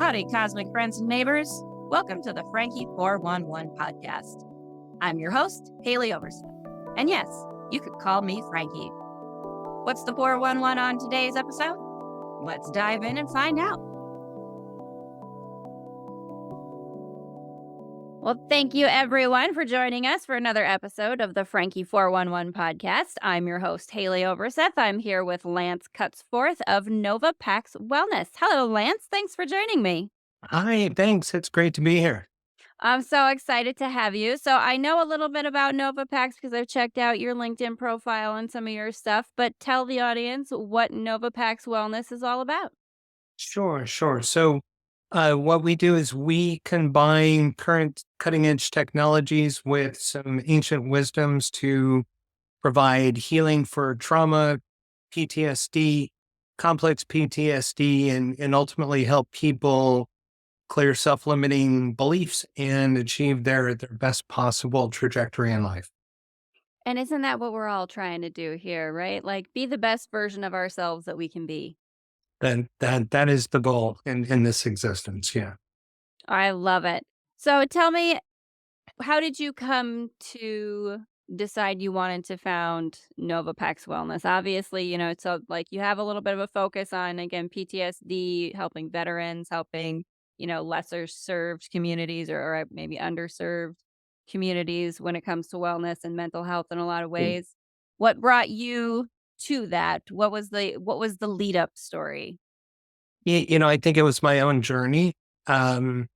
Howdy, cosmic friends and neighbors. Welcome to the Franki 411 podcast. I'm your host, Haleigh 𝓕𝓻𝓪𝓷𝓴𝓲. And yes, you could call me Franki. What's the 411 on today's episode? Let's dive in and find out. Well, thank you everyone for joining us for another episode of the Franki 411 podcast. I'm your host, Haleigh 𝓕𝓻𝓪𝓷𝓴𝓲. I'm here with Lance Cutsforth of Nova Pax Wellness. Hello, Lance. Thanks for joining me. Hi, thanks. It's great to be here. I'm so excited to have you. So I know a little bit about Nova Pax because I've checked out your LinkedIn profile and some of your stuff, but tell the audience what Nova Pax Wellness is all about. Sure. So what we do is we combine current cutting edge technologies with some ancient wisdoms to provide healing for trauma, PTSD, complex PTSD, and ultimately help people clear self-limiting beliefs and achieve their best possible trajectory in life. And isn't that what we're all trying to do here, right? Like be the best version of ourselves that we can be. That is the goal in this existence. Yeah. I love it. So tell me, how did you come to decide you wanted to found Nova Pax Wellness? Obviously, so like you have a little bit of a focus on, again, PTSD, helping veterans, helping, lesser served communities or maybe underserved communities when it comes to wellness and mental health in a lot of ways. What brought you to that? What was the lead up story? I think it was my own journey. I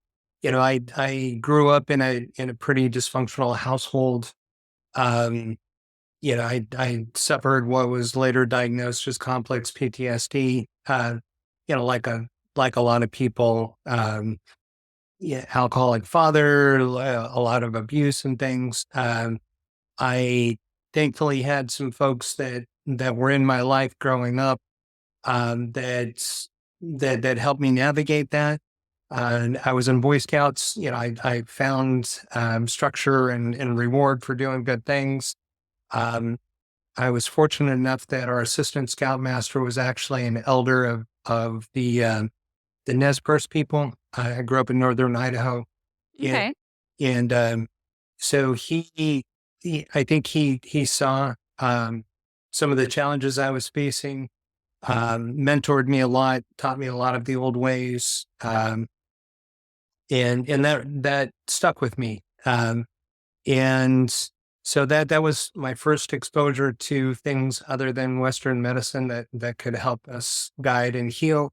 grew up in a pretty dysfunctional household. I suffered what was later diagnosed as complex PTSD. Like a lot of people, alcoholic father, a lot of abuse and things. I thankfully had some folks that were in my life growing up that helped me navigate that. I was in Boy Scouts. I found structure and reward for doing good things. I was fortunate enough that our assistant scoutmaster was actually an elder of the Nez Perce people. I grew up in northern Idaho. Okay. And so he I think he saw some of the challenges I was facing, mentored me a lot, taught me a lot of the old ways. And that stuck with me. And so that was my first exposure to things other than Western medicine that could help us guide and heal.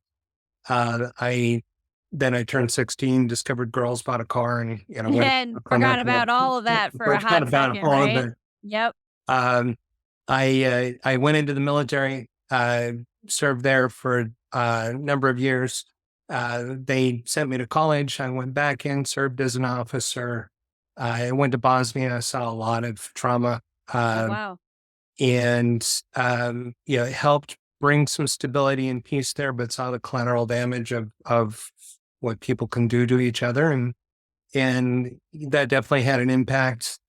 Then I turned 16, discovered girls, bought a car, and And forgot about all of that for a hot second, right? Yep. I went into the military, served there for a number of years. They sent me to college. I went back in, served as an officer. I went to Bosnia. I saw a lot of trauma. Wow. And it helped bring some stability and peace there, but saw the collateral damage of what people can do to each other. And that definitely had an impact.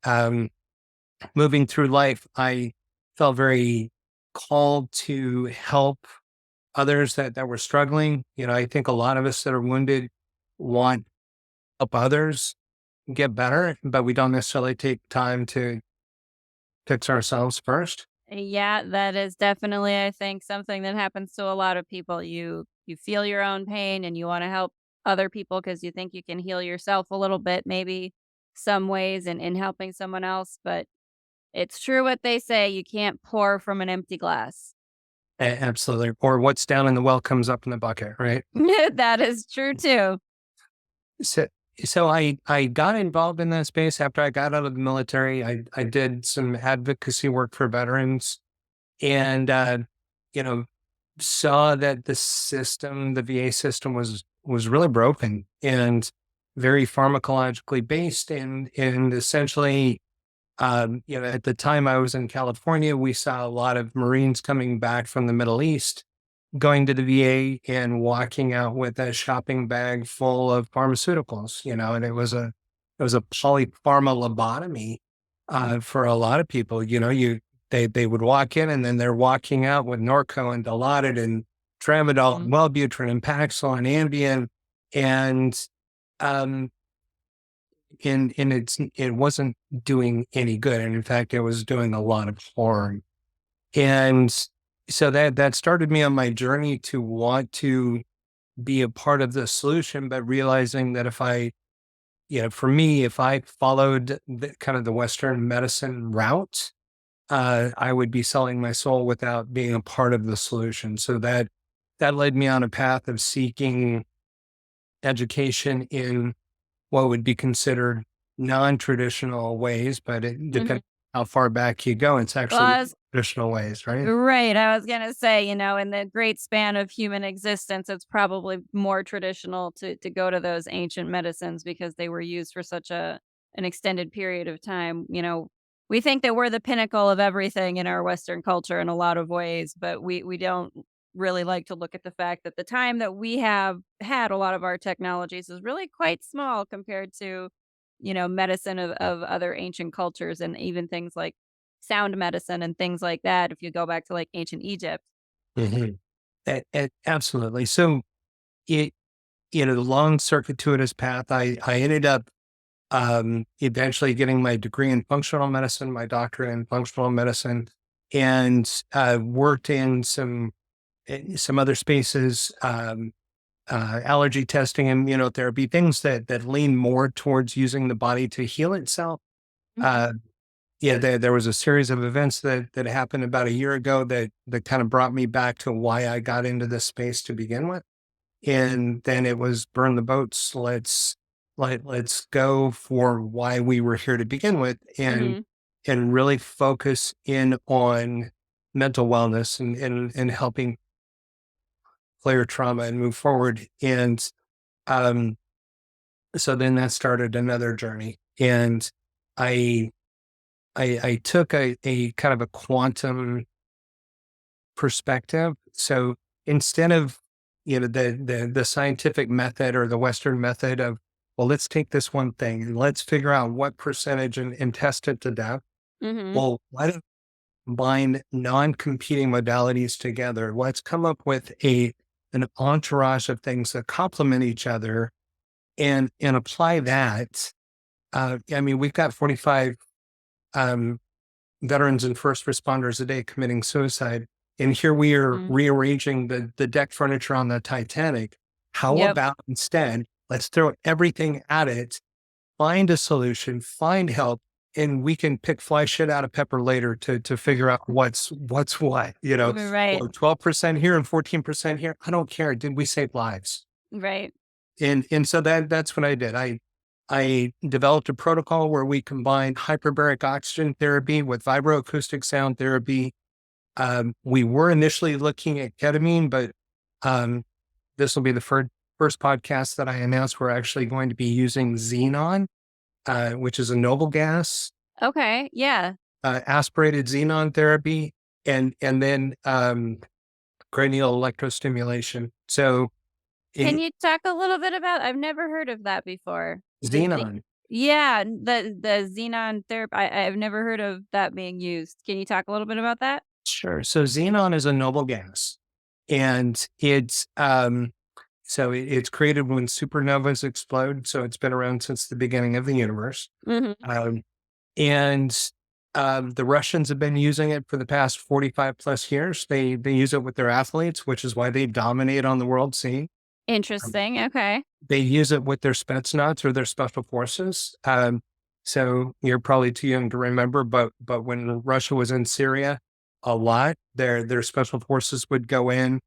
Moving through life, I felt very called to help others that were struggling. I think a lot of us that are wounded want to help others get better, but we don't necessarily take time to fix ourselves first. Yeah, that is definitely, I think, something that happens to a lot of people. You feel your own pain and you want to help other people because you think you can heal yourself a little bit, maybe some ways in helping someone else. But it's true what they say, you can't pour from an empty glass. Absolutely. Or what's down in the well comes up in the bucket, right? That is true too. So I got involved in that space after I got out of the military. I did some advocacy work for veterans and, saw that the VA system was really broken and very pharmacologically based. And essentially, at the time I was in California, we saw a lot of Marines coming back from the Middle East, going to the VA and walking out with a shopping bag full of pharmaceuticals, and it was a polypharma lobotomy for a lot of people. They would walk in and then they're walking out with Norco and Dilaudid and Tramadol and Wellbutrin and Paxil and Ambien. and um, it wasn't doing any good, and in fact, it was doing a lot of harm. And so that started me on my journey to want to be a part of the solution, but realizing that if I, for me, if I followed the kind of the Western medicine route, I would be selling my soul without being a part of the solution. So that led me on a path of seeking education in what would be considered non-traditional ways, but it Mhm. depends how far back you go. It's Well, actually traditional ways, right? right, I was gonna say, in the great span of human existence, it's probably more traditional to go to those ancient medicines because they were used for such an extended period of time. We think that we're the pinnacle of everything in our Western culture in a lot of ways, but we don't really like to look at the fact that the time that we have had a lot of our technologies is really quite small compared to, medicine of other ancient cultures and even things like sound medicine and things like that if you go back to, like, ancient Egypt. Mhm. Absolutely. So it, the long circuitous path, I ended up eventually getting my degree in functional medicine, my doctorate in functional medicine, and worked in some other spaces, allergy testing, immunotherapy, things that lean more towards using the body to heal itself. Mhm. Uh, yeah, there was a series of events that happened about a year ago that kind of brought me back to why I got into this space to begin with. And then it was burn the boats. Let's go for why we were here to begin with, Mhm. and really focus in on mental wellness and helping clear trauma and move forward. And um, so then that started another journey. And I I took a kind of a quantum perspective. So instead of, the scientific method or the Western method of, well, let's take this one thing and let's figure out what percentage and test it to death. Mhm. Well, why don't we combine non-competing modalities together? Let's come up with an entourage of things that complement each other and apply that. I mean, we've got 45 um, veterans and first responders a day committing suicide. And here we are Mm. rearranging the deck furniture on the Titanic. How Yep. about instead, let's throw everything at it, find a solution, find help, and we can pick fly shit out of pepper later to figure out what's what, Right. or 12% here and 14% here. I don't care. Did we save lives? Right. And so that's what I did. I developed a protocol where we combined hyperbaric oxygen therapy with vibroacoustic sound therapy. We were initially looking at ketamine, but um, this will be the first podcast that I announced we're actually going to be using xenon, which is a noble gas, Okay, yeah. aspirated xenon therapy, and then cranial electrostimulation. So Can it, you talk a little bit about I've never heard of that before. The xenon. Yeah, the xenon therapy. I've never heard of that being used. Can you talk a little bit about that? Sure. So xenon is a noble gas, and it's created when supernovas explode. So it's been around since the beginning of the universe. Mhm. Um, and the Russians have been using it for the past 45 plus years. They use it with their athletes, which is why they dominate on the world scene. Um, Interesting, okay. they use it with their Spetsnaz or their special forces. So you're probably too young to remember, but when Russia was in Syria, a lot their special forces would go in.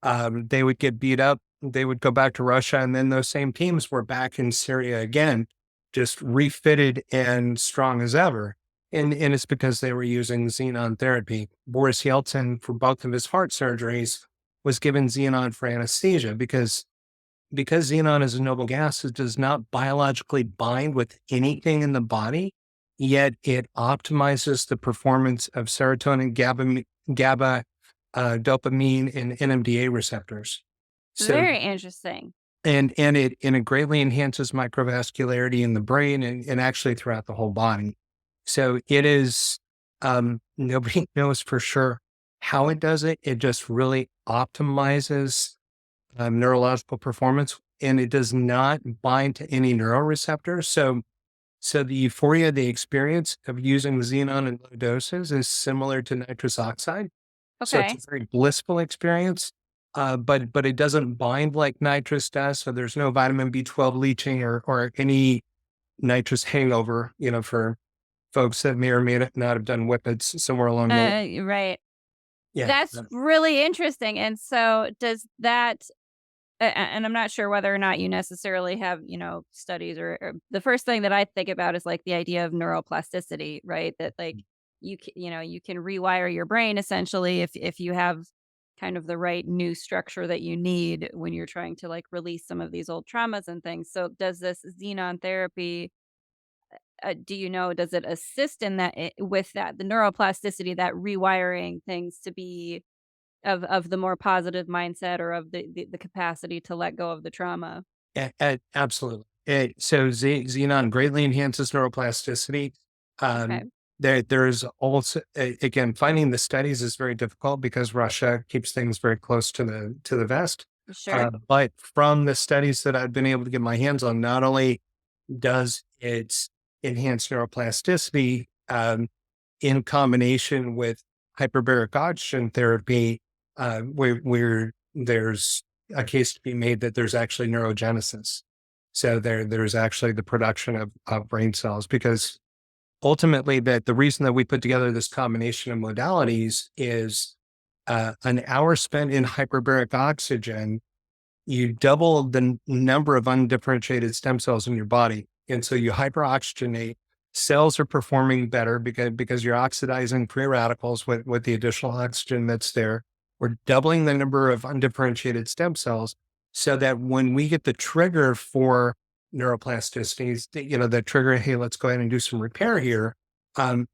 They would get beat up. They would go back to Russia, and then those same teams were back in Syria again, just refitted and strong as ever. And it's because they were using xenon therapy. Boris Yeltsin, for both of his heart surgeries, was given xenon for anesthesia because xenon is a noble gas, it does not biologically bind with anything in the body, yet it optimizes the performance of serotonin, GABA, dopamine, and NMDA receptors. So, Very interesting. and it greatly enhances microvascularity in the brain and actually throughout the whole body. So it is, nobody knows for sure how it does it. It just really optimizes neurological performance and it does not bind to any neuroreceptors. So the euphoria they experience of using xenon in low doses is similar to nitrous oxide. So it's a Okay. very blissful experience, but it doesn't bind like nitrous does. So there's no vitamin B12 leaching or any nitrous hangover, for folks that may or may not have done whippets somewhere along the line. Right. Yeah. That's really interesting. And so does that and I'm not sure whether or not you necessarily have, studies or the first thing that I think about is like the idea of neuroplasticity, right? That like you can rewire your brain essentially if you have kind of the right new structure that you need when you're trying to like release some of these old traumas and things. So does this xenon therapy do you know, does it assist in that with that the neuroplasticity, that rewiring things to be of the more positive mindset or of the capacity to let go of the trauma? Absolutely. So xenon greatly enhances neuroplasticity. Okay, Um, there's also, again, finding the studies is very difficult because Russia keeps things very close to the vest. sure. But from the studies that I've been able to get my hands on, not only does it enhance neuroplasticity, in combination with hyperbaric oxygen therapy, where there's a case to be made that there's actually neurogenesis. So there's actually the production of brain cells, because ultimately that the reason that we put together this combination of modalities is an hour spent in hyperbaric oxygen, you double the number of undifferentiated stem cells in your body. And so you hyperoxygenate, cells are performing better because you're oxidizing free radicals with the additional oxygen that's there. We're doubling the number of undifferentiated stem cells so that when we get the trigger for neuroplasticities, the trigger, hey, let's go ahead and do some repair here.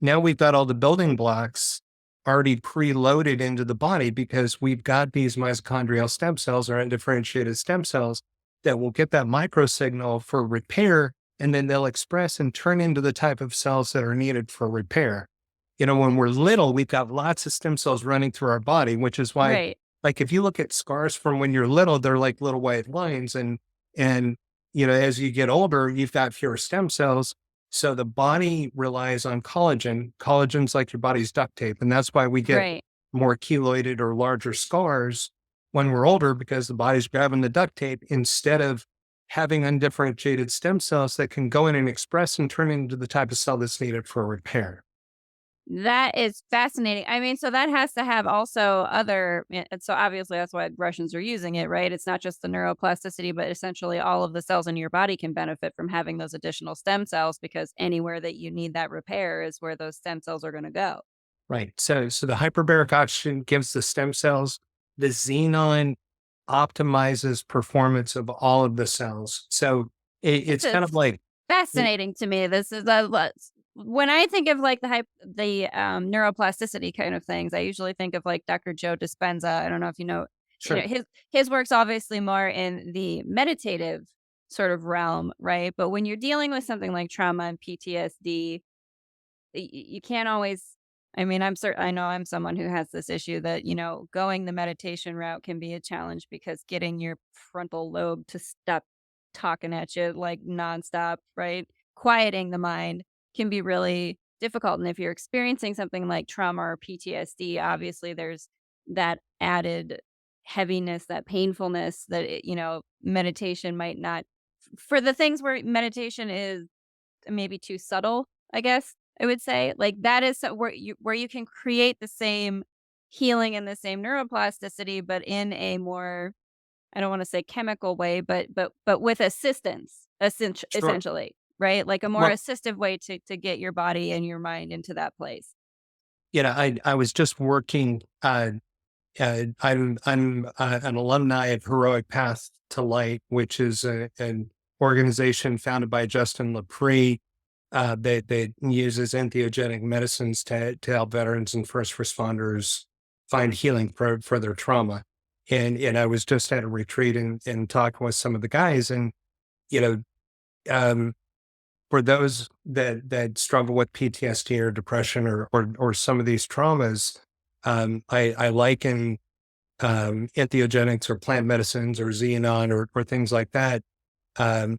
Now we've got all the building blocks already preloaded into the body because we've got these mitochondrial stem cells or undifferentiated stem cells that will get that micro signal for repair, and then they'll express and turn into the type of cells that are needed for repair. When we're little, we've got lots of stem cells running through our body, which is why, Right. like, if you look at scars from when you're little, they're like little white lines. And, as you get older, you've got fewer stem cells. So the body relies on collagen. Collagen's like your body's duct tape. And that's why we get Right. more keloided or larger scars when we're older, because the body's grabbing the duct tape instead of having undifferentiated stem cells that can go in and express and turn into the type of cell that's needed for repair. That is fascinating. I mean, so that has to have also other and so obviously that's why Russians are using it, right? It's not just the neuroplasticity, but essentially all of the cells in your body can benefit from having those additional stem cells because anywhere that you need that repair is where those stem cells are going to go. Right. So the hyperbaric oxygen gives the stem cells. The xenon optimizes performance of all of the cells. So This it's kind of is like, fascinating to me. This is when I think of like the neuroplasticity kind of things, I usually think of like Dr. Joe Dispenza. I don't know if you know, sure. his work's obviously more in the meditative sort of realm, right? But when you're dealing with something like trauma and PTSD, you can't always. I mean, I know I'm someone who has this issue that going the meditation route can be a challenge because getting your frontal lobe to stop talking at you like nonstop, right? Quieting the mind can be really difficult. And if you're experiencing something like trauma or PTSD, obviously there's that added heaviness, that painfulness that, meditation might not, for the things where meditation is maybe too subtle, I guess I would say. Like that is where you can create the same healing and the same neuroplasticity, but in a more, I don't want to say chemical way, but with assistance, Sure. essentially, right? Like a more Well, assistive way to get your body and your mind into that place. I was just working. I'm an alumni of Heroic Path to Light, which is an organization founded by Justin Lepre that uses entheogenic medicines to help veterans and first responders find healing for their trauma. And I was just at a retreat and talking with some of the guys, and you know, um, for those that struggle with PTSD or depression or some of these traumas, I liken entheogenics or plant medicines or Xenon or things like that, um,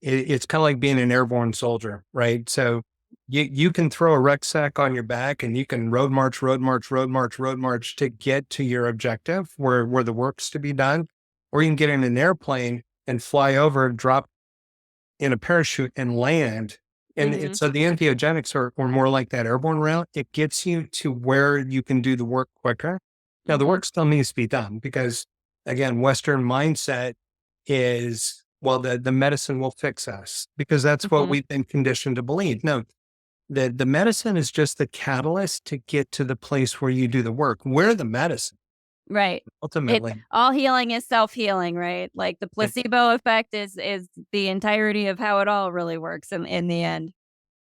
it's kind of like being an airborne soldier, right? So you can throw a rucksack on your back and you can road march, road march, road march, road march to get to your objective where the work's to be done. Or you can get in an airplane and fly over, drop in a parachute and land. And Mhm. so the entheogenics are more like that airborne route. It gets you to where you can do the work quicker. Now the Mhm. work still needs to be done because again, Western mindset is, well, the medicine will fix us because that's what Mhm. we've been conditioned to believe. No, the medicine is just the catalyst to get to the place where you do the work. We're the medicine Right. It ultimately. all healing is self-healing, right? Like, the And, placebo effect is the entirety of how it all really works in the end.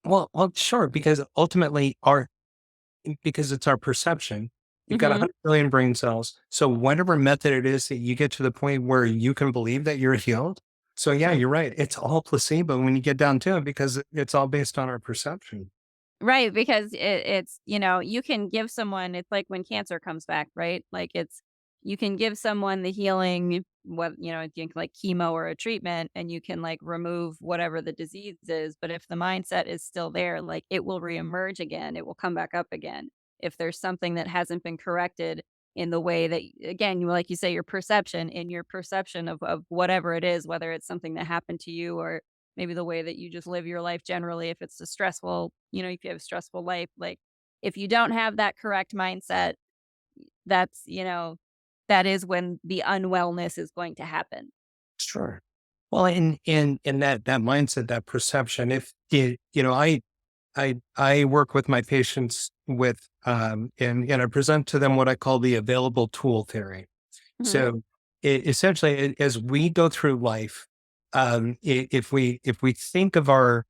well, sure, because ultimately because it's our perception. You've got Mhm. 100 billion brain cells. So whatever method it is that you get to the point where you can believe that you're healed. So yeah, you're right. It's all placebo when you get down to it because it's all based on our perception. Right, because it's, you can give someone it's like when cancer comes back, right? Like, it's you can give someone the healing, what you can like chemo or a treatment, and you can like remove whatever the disease is, but if the mindset is still there, like, it will reemerge again, it will come back up again. If there's something that hasn't been corrected in the way that again, like you say, your perception of whatever it is, whether it's something that happened to you or maybe the way that you just live your life generally, if it's a stressful, if you have a stressful life, like, if you don't have that correct mindset, that's, that is when the unwellness is going to happen. Sure. Well, in that mindset, that perception, if I work with my patients with and I present to them what I call the available tool theory. Mhm. So essentially, as we go through life, if we think of our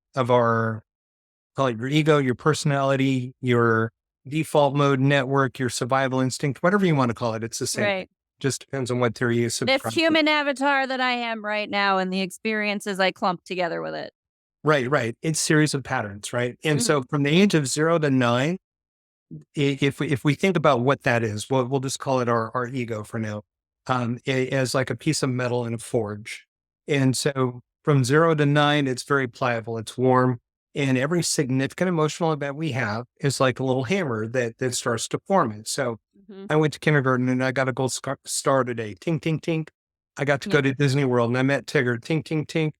call it your ego, your personality, your default mode network, your survival instinct, whatever you want to call it, it's the same thing. Right. Just depends on what theory you This subscribe to. human avatar that I am right now and the experiences I clump together with it. Right, right. It's series of patterns, right? And so Mhm. from the age of 0 to 9, if we think about what that is, we'll just call it our ego for now, as like a piece of metal in a forge. And so from 0 to 9, it's very pliable, it's warm, and every significant emotional event we have is like a little hammer that starts to form it. So Mhm. I went to kindergarten and I got a gold star today. Tink, tink, tink. I got to go Yep. to Disney World and I met Tigger. Tink, tink, tink.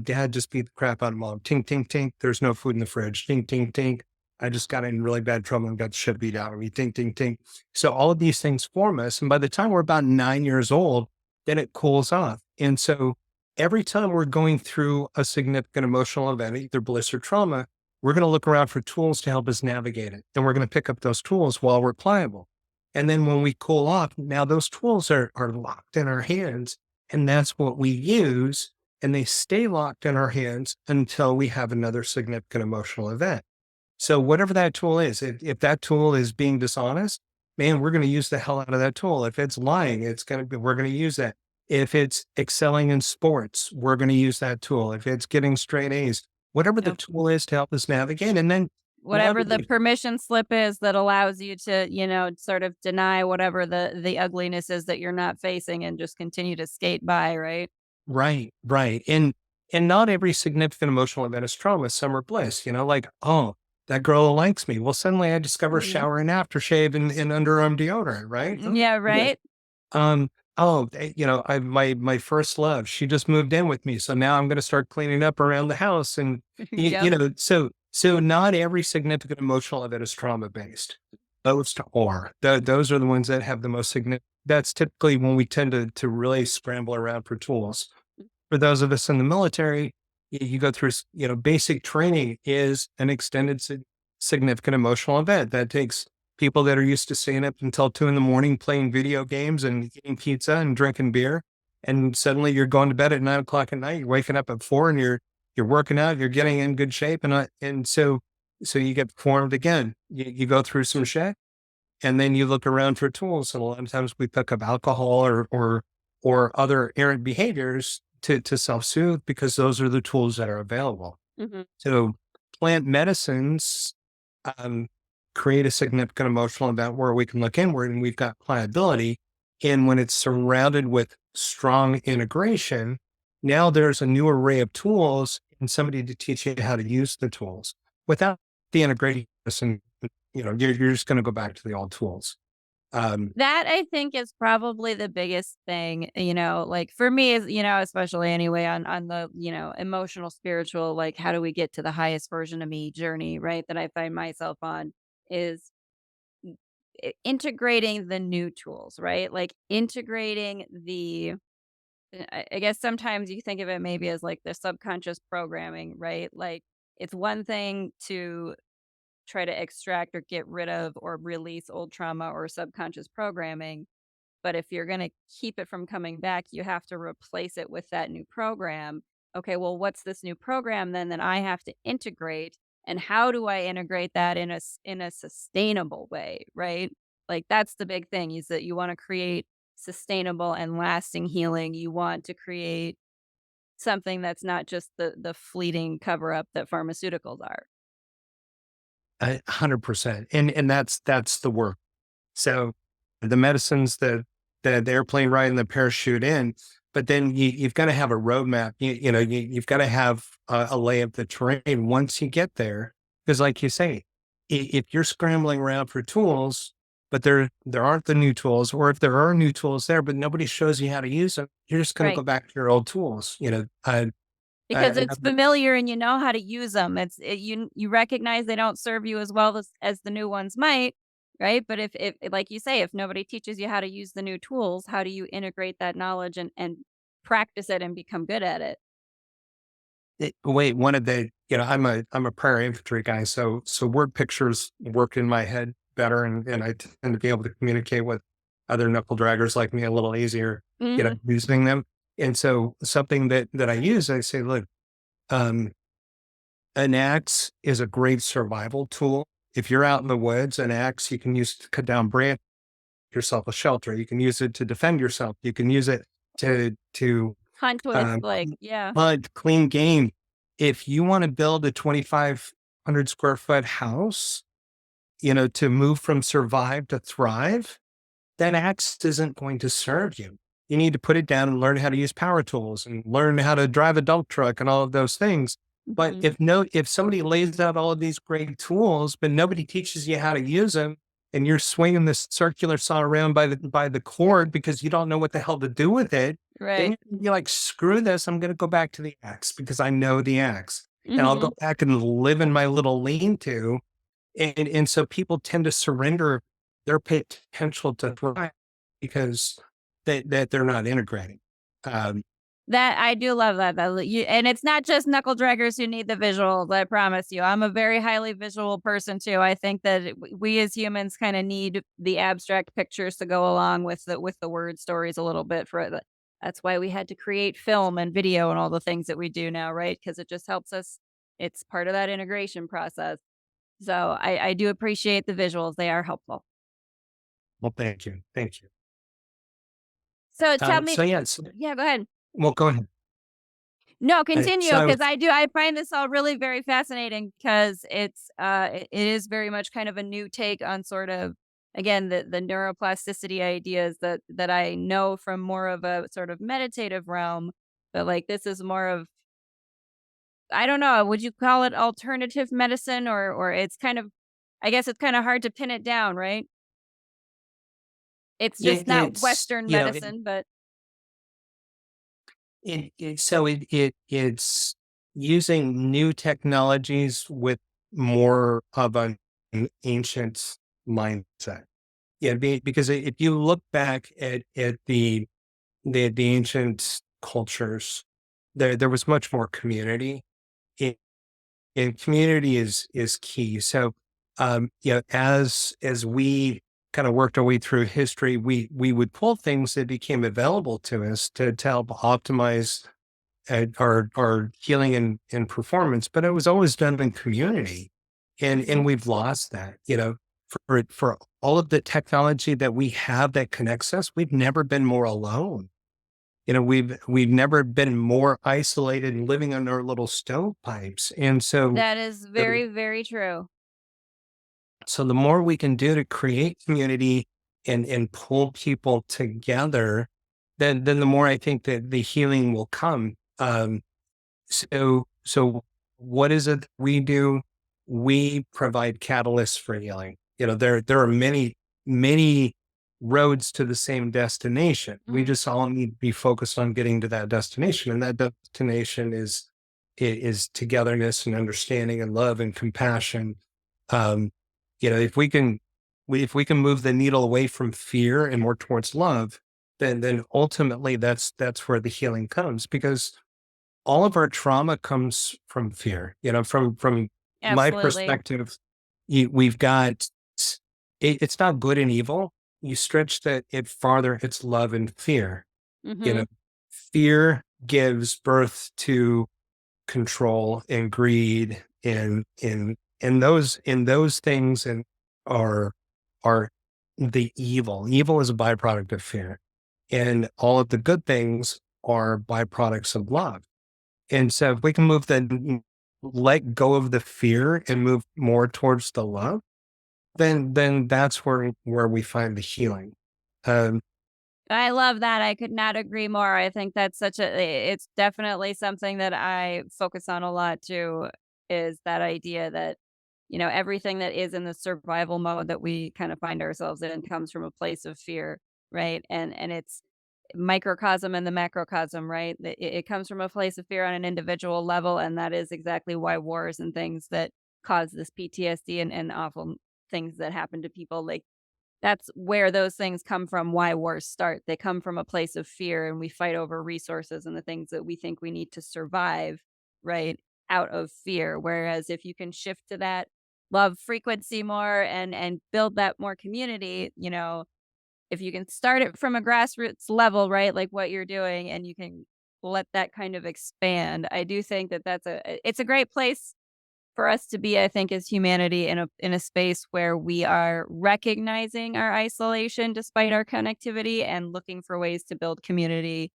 Dad just beat the crap out of mom. Tink, tink, tink. There's no food in the fridge. Tink, tink, tink. I just got in really bad trouble and got the shit beat out of me. Tink, tink, tink. So all of these things form us. And by the time we're about 9 years old, then it cools off. And so every time we're going through a significant emotional event, either bliss or trauma, we're going to look around for tools to help us navigate it. And we're going to pick up those tools while we're pliable. And then when we cool off, now those tools are locked in our hands. And that's what we use. And they stay locked in our hands until we have another significant emotional event. So whatever that tool is, if that tool is being dishonest, man, we're going to use the hell out of that tool. If it's lying, we're going to use that. If it's excelling in sports, we're going to use that tool. If it's getting straight A's, whatever the Yep. tool is to help us navigate. And then now Whatever that the we permission slip is that allows you to, sort of deny whatever the ugliness is that you're not facing and just continue to skate by, right? right, right. And not every significant emotional event is trauma. Some are bliss, like, oh, that girl likes me. Well, suddenly I discover Mhm. shower and aftershave and underarm deodorant, right? Oh, Yeah, yeah. right? My first love, she just moved in with me. So now I'm going to start cleaning up around the house. And, Yep. so not every significant emotional event is trauma based. Those are the ones that have the most significant. That's typically when we tend to really scramble around for tools. For those of us in the military, you go through, basic training is an extended significant emotional event that takes people that are used to staying up until 2 in the morning playing video games and eating pizza and drinking beer. And suddenly you're going to bed at 9 o'clock at night. You're waking up at 4 and you're working out, you're getting in good shape. And so you get formed again. You go through some shit and then you look around for tools. And a lot of times we pick up alcohol or other errant behaviors to self-soothe because those are the tools that are available. Mhm. So plant medicines um, create a significant emotional event where we can look inward and we've got pliability. And when it's surrounded with strong integration, now there's a new array of tools and somebody to teach you how to use the tools. Without the integration, you're just going to go back to the old tools. That I think is probably the biggest thing, like for me is, especially anyway on the, emotional, spiritual, like how do we get to the highest version of me journey, right? That I find myself on is integrating the new tools, right? Like integrating I guess sometimes you think of it maybe as like the subconscious programming, right? Like it's one thing to try to extract or get rid of or release old trauma or subconscious programming. But if you're going to keep it from coming back, you have to replace it with that new program. Okay, well, what's this new program then that I have to integrate? And how do I integrate that in a sustainable way, right? Like that's the big thing is that you want to create sustainable and lasting healing. You want to create something that's not just the fleeting cover up that pharmaceuticals are. 100%. And that's the work. So the medicines the airplane ride and the parachute in, but then you've got to have a roadmap. You've got to have a lay of the terrain once you get there. Because like you say, if you're scrambling around for tools, but there aren't the new tools, or if there are new tools there, but nobody shows you how to use them, you're just going to Right. go back to your old tools. Because I it's familiar and you know how to use them. You recognize they don't serve you as well as the new ones might, right? But if like you say, if nobody teaches you how to use the new tools, how do you integrate that knowledge and practice it and become good at it? wait, one of the, I'm a prior infantry guy, so word pictures work in my head better, and I tend to be able to communicate with other knuckle draggers like me a little easier, Mhm. using them. And so something that I use, I say, look, um, an axe is a great survival tool. If you're out in the woods, an axe you can use to cut down branch yourself a shelter. You can use it to defend yourself. You can use it to Hunt with um, like, yeah, hunt, clean game. If you want to build a 2,500 square foot house, to move from survive to thrive, that axe isn't going to serve you. You need to put it down and learn how to use power tools and learn how to drive a dump truck and all of those things. But mhm, if somebody lays out all of these great tools, but nobody teaches you how to use them, and you're swinging this circular saw around by the cord because you don't know what the hell to do with it, then right. you're like, screw this. I'm going to go back to the axe because I know the axe, and I'll go Mhm. back and live in my little lean-to. And so people tend to surrender their potential to thrive because that they're not integrating. Um, That I do love that you and it's not just knuckle draggers who need the visuals, I promise you. I'm a very highly visual person too. I think that we as humans kinda need the abstract pictures to go along with the word stories a little bit for the that's why we had to create film and video and all the things that we do now, right? Because it just helps us it's part of that integration process. So I do appreciate the visuals, they are helpful. well, thank you, thank you. So tell So me yes, yeah, go ahead. well, go ahead. No, So continue I because was, I find this all really very fascinating because it is very much kind of a new take on sort of again the neuroplasticity ideas that I know from more of a sort of meditative realm, but like this is more of I don't know, would you call it alternative medicine or it's kind of I guess it's kind of hard to pin it down, right? It's just not it's Western medicine, but it's using new technologies with more of an ancient mindset. Yeah, because if you look back at the ancient cultures, there was much more community, and, and community is key. So, as we kind of worked our way through history, we would pull things that became available to us to help optimize our healing and performance, but it was always done in community, and mhm. we've lost that. For all of the technology that we have that connects us, we've never been more alone. We've never been more isolated and living in our little stovepipes. And so, That is the, very, very true. so the more we can do to create community and pull people together, then the more I think that the healing will come. So what is it we do? We provide catalysts for healing. There are many roads to the same destination. We Mhm. just all need to be focused on getting to that destination, and that destination is togetherness and understanding and love and compassion. Um, if we can move the needle away from fear and more towards love, then ultimately that's where the healing comes, because all of our trauma comes from fear. From my Absolutely. perspective, we've got it's not good and evil. You stretch it farther, it's love and fear. You know, Mhm. fear gives birth to control and greed, and those things and are the evil. Evil is a byproduct of fear, and all of the good things are byproducts of love. And so if we can let go of the fear and move more towards the love, then that's where we find the healing. Um, I love that. I could not agree more. I think that's such a it's definitely something that I focus on a lot too, is that idea that, everything that is in the survival mode that we kind of find ourselves in comes from a place of fear, right? And it's microcosm and the macrocosm, right? It comes from a place of fear on an individual level, and that is exactly why wars and things that cause this PTSD and awful things that happen to people, like that's where those things come from, why wars start. They come from a place of fear, and we fight over resources and the things that we think we need to survive, right, out of fear. Whereas if you can shift to that love frequency more and build that more community, if you can start it from a grassroots level, right, like what you're doing, and you can let that kind of expand, I do think that it's a great place for us to be, I think, as humanity in a space where we are recognizing our isolation despite our connectivity and looking for ways to build community,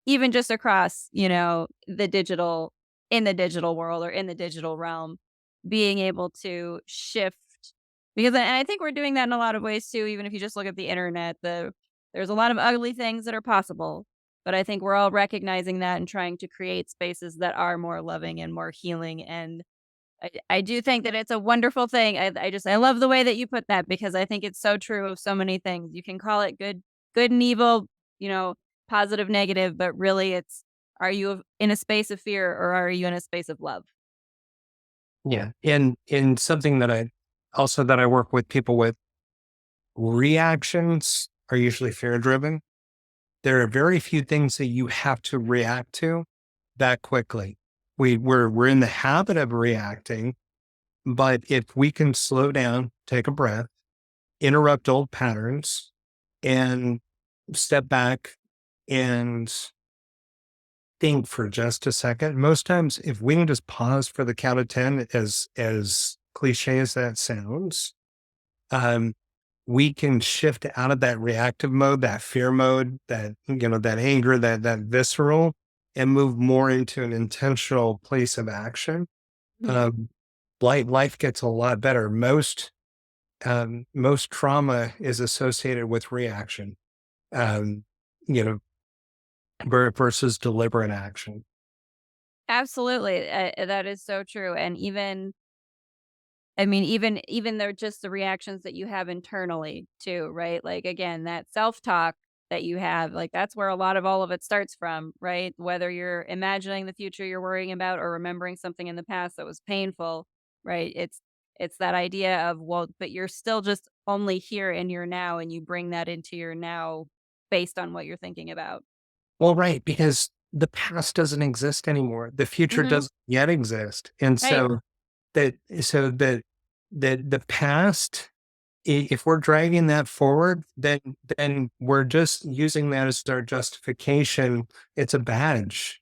even just across, the digital world or in the digital realm, being able to shift because and I think we're doing that in a lot of ways too, even if you just look at the internet, there's a lot of ugly things that are possible, but I think we're all recognizing that and trying to create spaces that are more loving and more healing, and I do think that it's a wonderful thing. I love the way that you put that because I think it's so true of so many things. You can call it good and evil, you know, positive, negative, but really it's are you in a space of fear or are you in a space of love? yeah. And something that I work with people with, reactions are usually fear driven. There are very few things that you have to react to that quickly. We're in the habit of reacting, but if we can slow down, take a breath, interrupt old patterns, and step back and think for just a second. Most times, if we can just pause for the count of 10, as cliche as that sounds, um, we can shift out of that reactive mode, that fear mode, that anger, that visceral, and move more into an intentional place of action. Mhm. Um, life gets a lot better. Most trauma is associated with reaction. Um, you know, versus deliberate action. Absolutely. That is so true. And I mean, even though just the reactions that you have internally too, right? Like again, that self-talk that you have, like that's where a lot of all of it starts from, right? Whether you're imagining the future you're worrying about or remembering something in the past that was painful, right? It's that idea of, well, but you're still just only here in your now and you bring that into your now based on what you're thinking about. Well, right, because the past doesn't exist anymore. The future Mhm. doesn't yet exist. And Right. so the past, if we're dragging that forward, then we're just using that as our justification. It's a badge.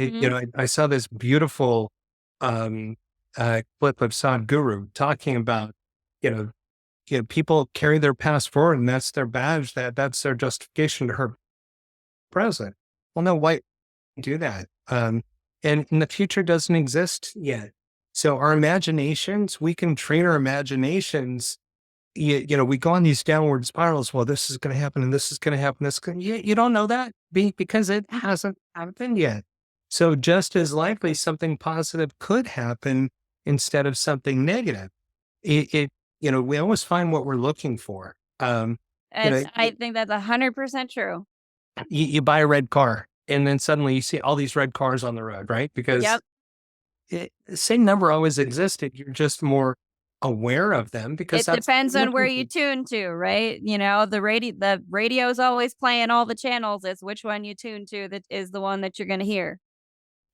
Mhm. I saw this beautiful um clip of Sadhguru talking about, you know, people carry their past forward and that's their badge, that's their justification to her present. Well, no, why do that? And the future doesn't exist yet. So our imaginations, we can train our imaginations we go on these downward spirals. Well, this is going to happen and this is going to happen. You don't know that because it hasn't happened yet. So just as likely something positive could happen instead of something negative. We always find what we're looking for. You know, I think that's 100% true. you buy a red car and then suddenly you see all these red cars on the road, right? Because Yep. the same number always existed. You're just more aware of them because It that's what depends you're on where looking you for. tune to, right? The radio's always playing all the channels. It's which one you tune to that is the one that you're gonna hear.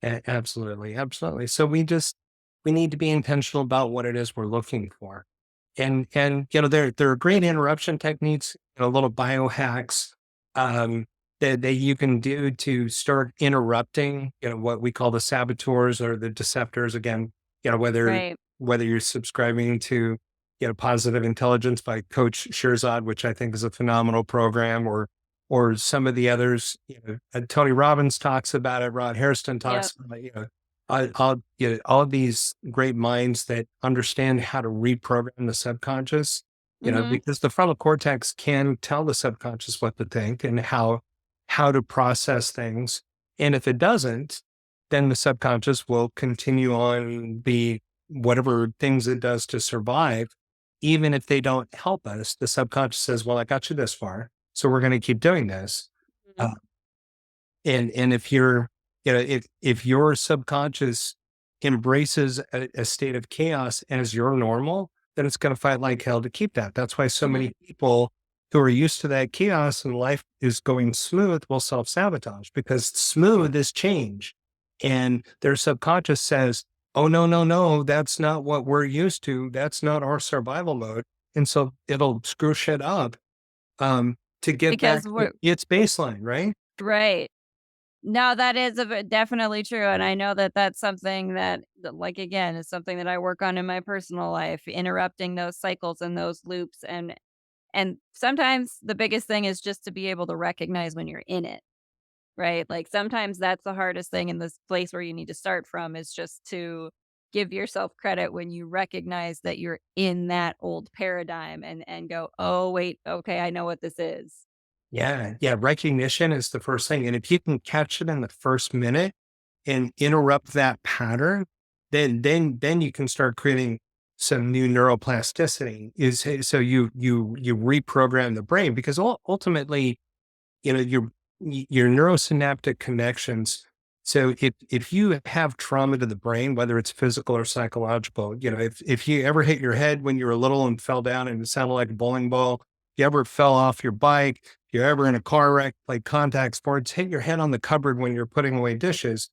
Absolutely, absolutely. So we need to be intentional about what it is we're looking for. And there are great interruption techniques, little biohacks that you can do to start interrupting, what we call the saboteurs or the deceptors. Again, whether Right. you're subscribing to Positive Intelligence by Coach 𝓕𝓻𝓪𝓷𝓴𝓲, which I think is a phenomenal program, or some of the others. Tony Robbins talks about it. Rod Hairston Yep. talks about it. All of these great minds that understand how to reprogram the subconscious, Mhm. because the frontal cortex can tell the subconscious what to think and how to process things. And if it doesn't, then the subconscious will continue on the whatever things it does to survive. Even if they don't help us, the subconscious says, well, I got you this far, so we're going to keep doing this. Mhm. Uh, and if you're, if your subconscious embraces a state of chaos as your normal, then it's going to fight like hell to keep that. That's why so Mhm. many people who are used to that chaos and life is going smooth will self-sabotage because smooth is change. And their subconscious says, oh, no, no, no, that's not what we're used to. That's not our survival mode. And so it'll screw shit up to get back Because to we're its baseline, right? right. No, that is definitely true, and I know that that's something that, like, again, is something that I work on in my personal life, interrupting those cycles and those loops, and sometimes the biggest thing is just to be able to recognize when you're in it, right? Like, sometimes that's the hardest thing in this place where you need to start from is just to give yourself credit when you recognize that you're in that old paradigm and go, "Oh, wait, okay, I know what this is." Yeah, yeah. Recognition is the first thing. And if you can catch it in the first minute and interrupt that pattern, then you can start creating some new neuroplasticity. So you reprogram the brain because ultimately, your neurosynaptic connections. So if you have trauma to the brain, whether it's physical or psychological, if you ever hit your head when you were little and fell down and it sounded like a bowling ball, if you ever fell off your bike, if you're ever in a car wreck, like contact sports, hit your head on the cupboard when you're putting away dishes,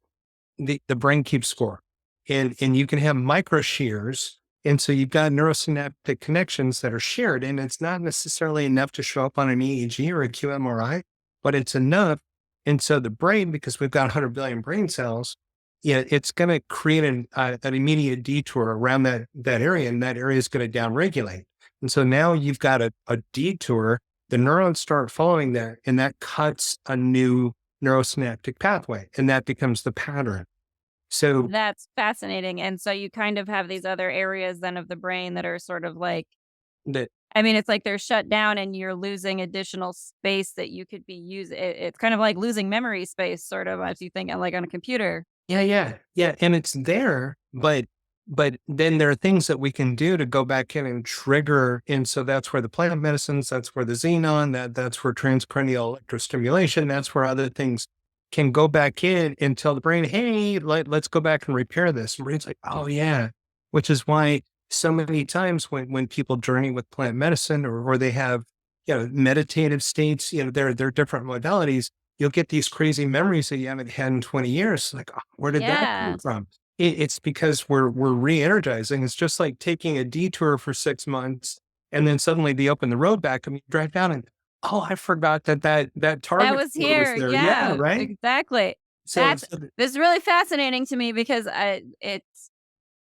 the brain keeps score. And you can have micro shears. And so you've got neurosynaptic connections that are shared. And it's not necessarily enough to show up on an EEG or a QMRI, but it's enough. And so the brain, because we've got 100 billion brain cells, yeah, it's going to create an immediate detour around that area, and that area is going to downregulate. And so now you've got a detour. The neurons start following that, and that cuts a new neurosynaptic pathway, and that becomes the pattern. So That's fascinating, and so you kind of have these other areas then of the brain that are sort of like that, I mean, it's like they're shut down and you're losing additional space that you could be using. It's kind of like losing memory space, sort of, as you think, like, on a computer. yeah, yeah, yeah, and it's there, but then there are things that we can do to go back in and trigger, and so that's where the plant medicines, that's where the xenon, that's where transcranial electrostimulation, that's where other things can go back in and tell the brain, hey, let's go back and repair this. And the brain's like, oh yeah, which is why so many times when people journey with plant medicine or they have meditative states, they're different modalities, you'll get these crazy memories that you haven't had in 20 years. Like, "Oh, where did that come Yeah. from?" It's because we're re-energizing. It's just like taking a detour for 6 months, and then suddenly they open the road back and you drive down and, oh, I forgot that That target was point was here. there. Yeah, Yeah, right. exactly. So, That's so this is really fascinating to me because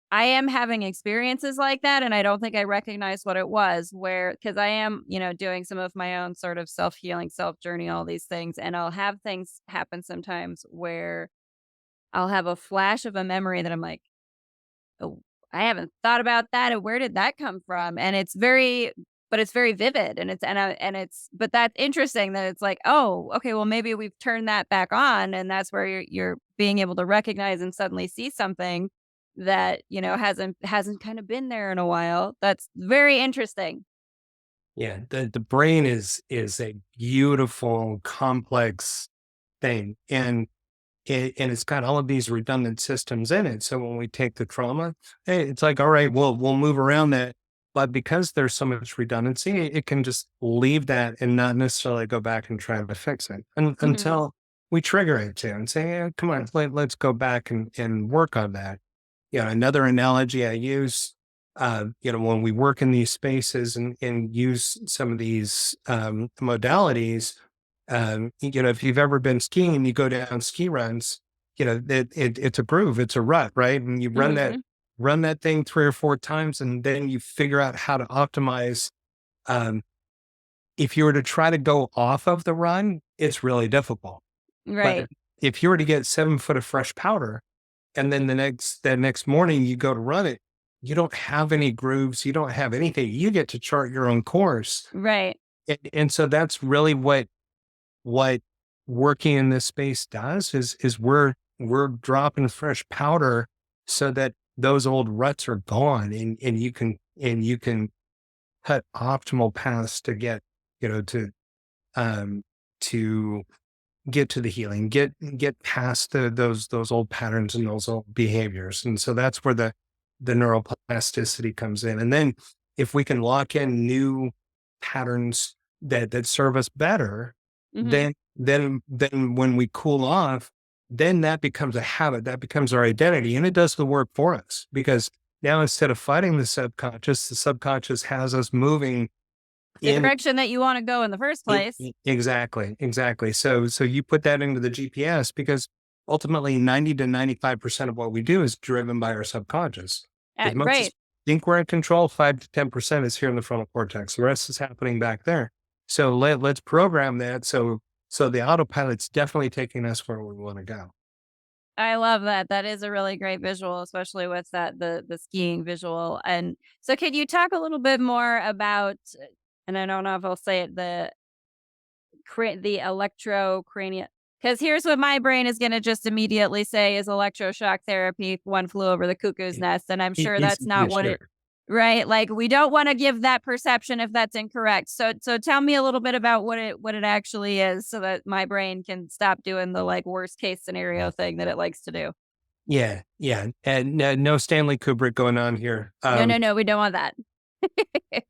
I am having experiences like that, and I don't think I recognized what it was where because I am, doing some of my own sort of self-healing, self-journey, all these things, and I'll have things happen sometimes where I'll have a flash of a memory that I'm like, "Oh, I haven't thought about that, and where did that come from?" And it's very but it's very vivid, and but that's interesting that it's like, oh, okay, well, maybe we've turned that back on, and that's where you're being able to recognize and suddenly see something that, hasn't kind of been there in a while. That's very interesting. Yeah, the brain is a beautiful, complex thing, and it's got all of these redundant systems in it. So when we take the trauma, hey, it's like, all right, we'll move around that. But because there's so much redundancy, it can just leave that and not necessarily go back and try to fix it Mhm. until we trigger it too and say, yeah, come on, let's go back and work on that. Another analogy I use, when we work in these spaces and use some of these modalities, if you've ever been skiing and you go down ski runs, it's a groove, it's a rut, right? And you Mhm. run that thing 3 or 4 times, and then you figure out how to optimize. Um, if you were to try to go off of the run, it's really difficult. But Right. if you were to get 7 foot of fresh powder, and then the next morning you go to run it, you don't have any grooves, you don't have anything. You get to chart your own course. Right. And so that's really what working in this space does is we're dropping fresh powder so that those old ruts are gone, and you can cut optimal paths to get, to um to get to the healing, get past those old patterns and those old behaviors. And so that's where the neuroplasticity comes in. And then if we can lock in new patterns that serve us better, Mhm. then when we cool off, then that becomes a habit, that becomes our identity, and it does the work for us, because now instead of fighting the subconscious has us moving The in. direction that you wanna go in the first place. Exactly, exactly. So you put that into the GPS, because ultimately 90 to 95% of what we do is driven by our subconscious. As much as Right. we think we're in control, 5 to 10% is here in the frontal cortex. The rest is happening back there. So let's program that, so the autopilot's definitely taking us where we want to go. I love that. That is a really great visual, especially with the skiing visual. And so can you talk a little bit more about, and I don't know if I'll say it, the electrocranial, because here's what my brain is gonna just immediately say is electroshock therapy, One Flew Over the Cuckoo's Nest, and I'm sure that's Yeah, not what it. sure. Right? Like, we don't wanna give that perception if that's incorrect. So tell me a little bit about what it actually is so that my brain can stop doing the, like, worst case scenario thing that it likes to do. Yeah, yeah. And no Stanley Kubrick going on here. No, no, no, we don't want that.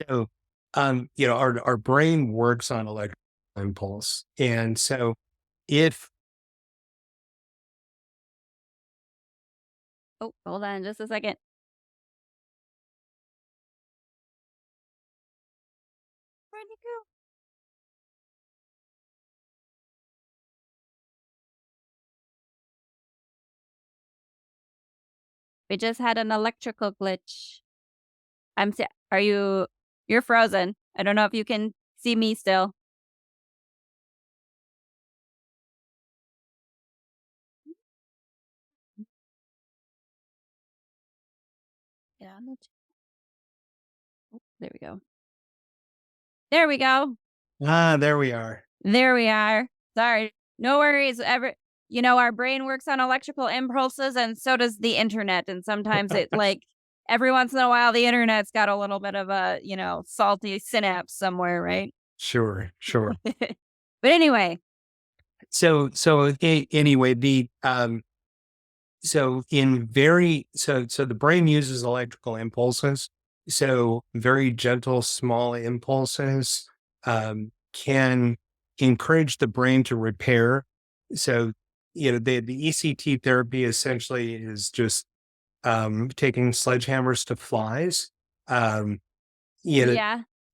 So, our brain works on electrical impulse. And so if Oh, hold on just a second. Where'd it go? We just had an electrical glitch. Are you're frozen. I don't know if you can see me still. Yeah, there we go. There we go. there we are. There we are. Sorry. No worries. Our brain works on electrical impulses, and so does the internet. And sometimes every once in a while, the internet's got a little bit of a, salty synapse somewhere, right? Sure, sure. But anyway, Anyway, so the brain uses electrical impulses. So very gentle, small impulses can encourage the brain to repair. So, the ECT therapy essentially is just taking sledgehammers to flies. Um, you know,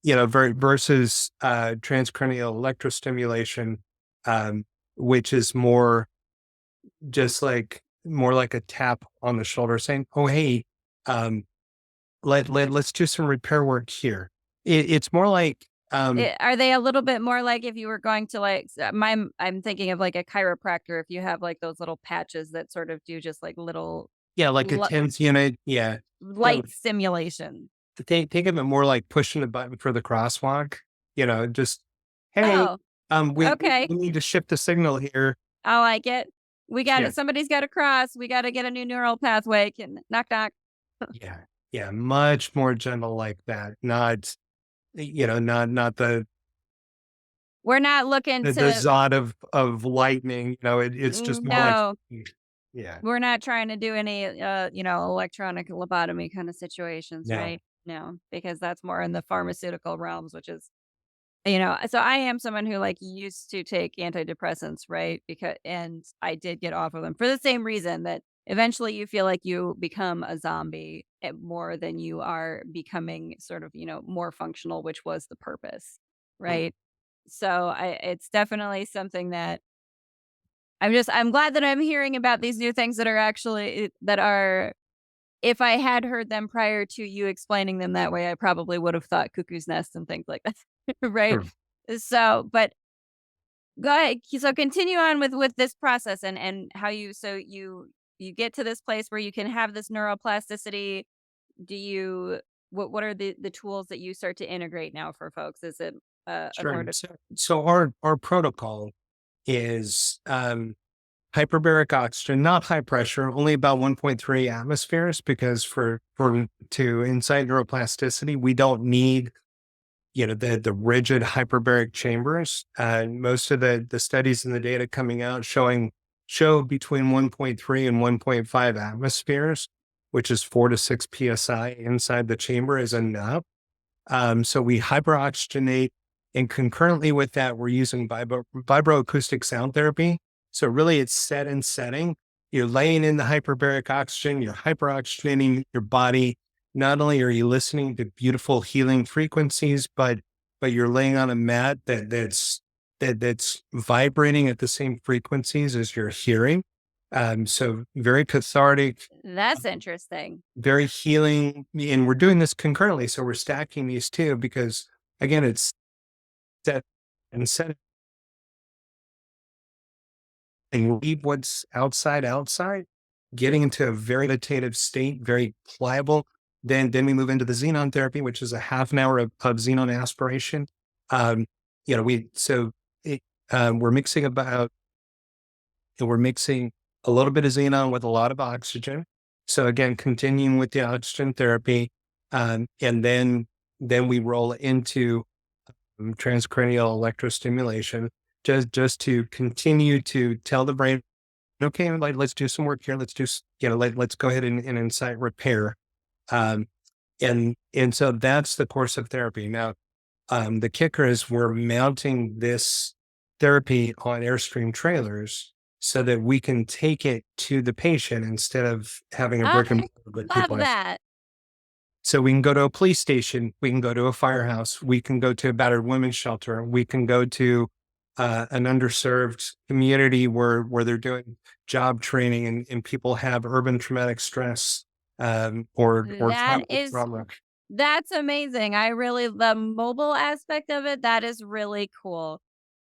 yeah, versus transcranial electrostimulation, which is more like a tap on the shoulder saying, "Oh, hey, um, let's do some repair work here." It's more like, Are they a little bit more like if you were going to I'm thinking of like a chiropractor if you have like those little patches that sort of do just like little yeah, like a li- TENS unit. Yeah. So light stimulation. think of it more like pushing the button for the crosswalk. Just, hey, Oh, we okay. need to shift the signal here. I like it. We got Yeah, it. Somebody's got to cross. We got to get a new neural pathway. Can knock knock. yeah, yeah. Much more gentle like that. Not, not We're not looking the to. zod of lightning. It's just more like, No, yeah, we're not trying to do any, electronic lobotomy kind of situations, no, right? No, because that's more in the pharmaceutical realms, which is, so I am someone who like used to take antidepressants, right? And I did get off of them for the same reason that eventually you feel like you become a zombie more than you are becoming sort of, more functional, which was the purpose, mm, right? So it's definitely something that I'm glad that I'm hearing about these new things that are actually that are if I had heard them prior to you explaining them that way, I probably would have thought cuckoo's nest and things like that, right? sure. So, but go ahead. So continue on with this process and how you get to this place where you can have this neuroplasticity. Do you what are the tools that you start to integrate now for folks? Is it a Sure. sort of So our protocol is hyperbaric oxygen, not high pressure, only about 1.3 atmospheres, because for to incite neuroplasticity, we don't need the rigid hyperbaric chambers. Most of the studies and the data coming out show between 1.3 and 1.5 atmospheres, which is 4 to 6 psi inside the chamber is enough. So we hyperoxygenate, and concurrently with that, we're using vibroacoustic sound therapy. So really, it's set and setting. You're laying in the hyperbaric oxygen. You're hyperoxygenating your body. Not only are you listening to beautiful healing frequencies, but you're laying on a mat that's vibrating at the same frequencies as you're hearing. So very cathartic, that's interesting. very healing. And we're doing this concurrently. So we're stacking these two because, again, it's set and set and leave what's outside, getting into a very meditative state, very pliable. Then we move into the xenon therapy, which is a half an hour of xenon aspiration. Um, you know, we so it, we're mixing about we're mixing a little bit of xenon with a lot of oxygen. So again, continuing with the oxygen therapy, and then we roll into transcranial electrostimulation, just to continue to tell the brain, okay, like let's do some work here. Let's do let's go ahead and incite repair. Um, and so that's the course of therapy. Now, the kicker is we're mounting this therapy on Airstream trailers so that we can take it to the patient instead of having a brick and I mortar that people love have. that. So we can go to a police station, we can go to a firehouse, we can go to a battered women's shelter, we can go to an underserved community where they're doing job training, and people have urban traumatic stress, or That childhood is trauma. That's amazing. I really the mobile aspect of it, that is really cool.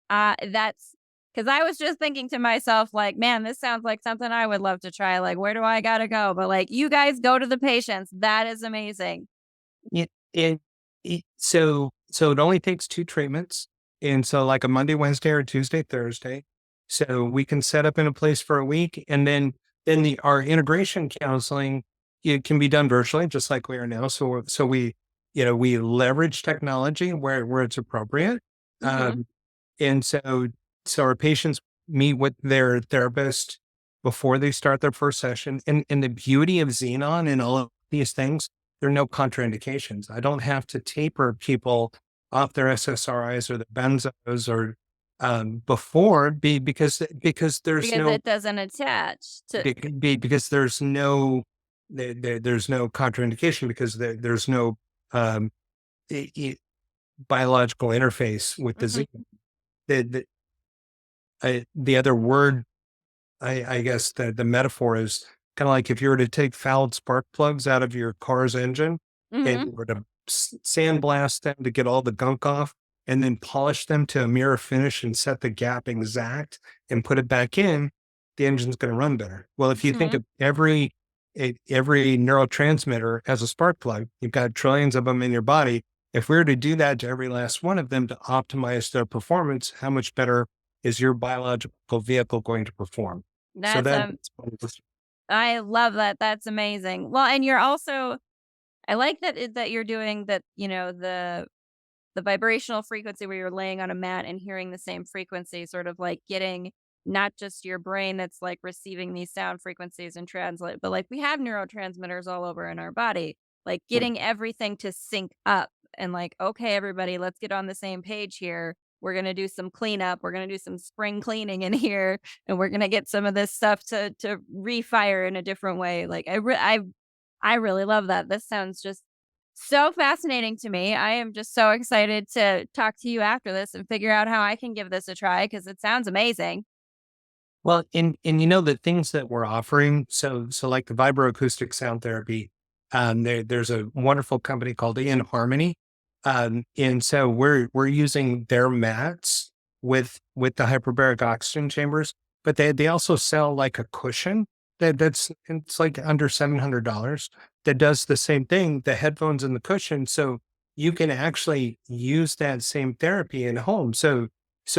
That's because I was just thinking to myself, like, man, this sounds like something I would love to try. Like, where do I gotta go? But like, you guys go to the patients. That is amazing. It, it, so it only takes 2 treatments. And so like a Monday, Wednesday, or Tuesday, Thursday. So we can set up in a place for a week. And then our integration counseling, it can be done virtually, just like we are now. So we leverage technology where it's appropriate. Mhm. Um, and so our patients meet with their therapist before they start their first session. And the beauty of Xenon and all of these things, there are no contraindications. I don't have to taper people off their SSRIs or the benzos or because there's Because no it doesn't attach to because there's no contraindication, because there's no um, i- i- biological interface with the Mhm. Z. The other word, I guess the metaphor is kind of like if you were to take fouled spark plugs out of your car's engine and Mhm. you were to sandblast them to get all the gunk off, and then polish them to a mirror finish and set the gap exact and put it back in, the engine's going to run better. Well, if you think Mhm. of every every neurotransmitter has a spark plug. You've got trillions of them in your body. If we were to do that to every last one of them to optimize their performance, how much better is your biological vehicle going to perform? So That's that, I love that. That's amazing. Well, and you're also I like that that you're doing that, the vibrational frequency where you're laying on a mat and hearing the same frequency, sort of like getting not just your brain that's like receiving these sound frequencies and translate, but like we have neurotransmitters all over in our body, like getting everything to sync up and like, okay, everybody, let's get on the same page here. We're going to do some cleanup. We're going to do some spring cleaning in here and we're going to get some of this stuff to refire in a different way. Like I really love that. This sounds just so fascinating to me. I am just so excited to talk to you after this and figure out how I can give this a try because it sounds amazing. well, and the things that we're offering, so like the vibroacoustic sound therapy, there's a wonderful company called 𝓕𝓻𝓪𝓷𝓼. And so we're using their mats with the hyperbaric oxygen chambers, but they also sell like a cushion that's it's like under $700 that does the same thing, the headphones and the cushion. So you can actually use that same therapy in home. So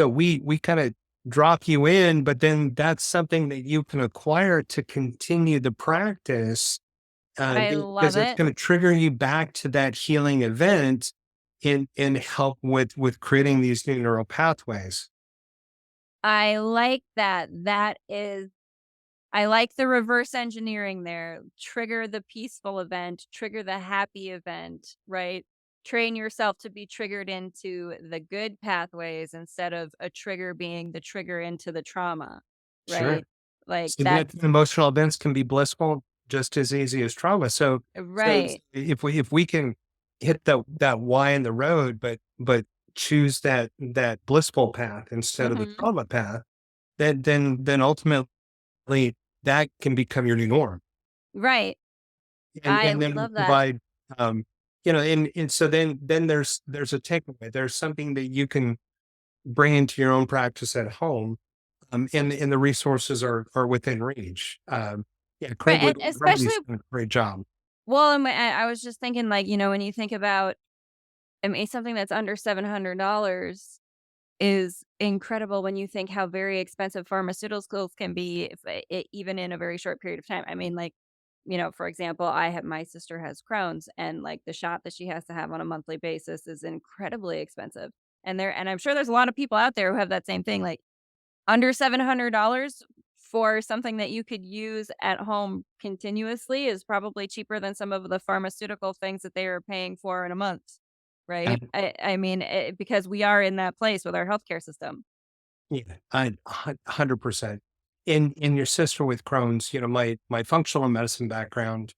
we kind of drop you in, but then that's something that you can acquire to continue the practice, I because love it's it. going to trigger you back to that healing event and help with creating these new neural pathways. I like that. I like the reverse engineering there. Trigger the peaceful event, trigger the happy event, right? Train yourself to be triggered into the good pathways instead of a trigger being the trigger into the trauma, Sure. right? Like Significant that's emotional events can be blissful just as easy as trauma. So right. if we can hit that Y in the road, but choose that blissful path instead of the Mhm. trauma path, then ultimately that can become your new norm. Right. I And then we love that. provide, and so then there's a takeaway. There's something that you can bring into your own practice at home, and the resources are within reach. Yeah, Right, Craig and especially Remedies done a great job. well, I was just thinking, like, when you think about, I mean, something that's under $700 is incredible when you think how very expensive pharmaceuticals can be if even in a very short period of time. I mean, like, for example, my sister has Crohn's and like the shot that she has to have on a monthly basis is incredibly expensive. And I'm sure there's a lot of people out there who have that same thing. Like under $700 for something that you could use at home continuously is probably cheaper than some of the pharmaceutical things that they are paying for in a month, right? And I mean, because we are in that place with our healthcare system. yeah, 100%. In your sister with Crohn's, my functional medicine background,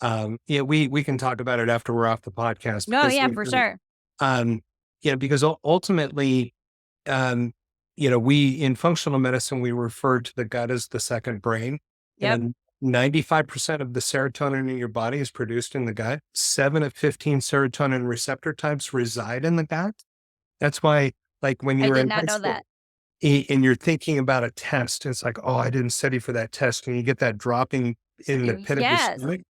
yeah, we can talk about it after we're off the podcast No, because yeah, for sure. um, because ultimately, um, we in functional medicine, we refer to the gut as the second brain, Yep. and 95% of the serotonin in your body is produced in the gut. 7 of 15 serotonin receptor types reside in the gut. That's why, like when I you were did in not high know school that. and you're thinking about a test, it's like, oh, I didn't study for that test. And you get that dropping in the pit of your Yes. stomach.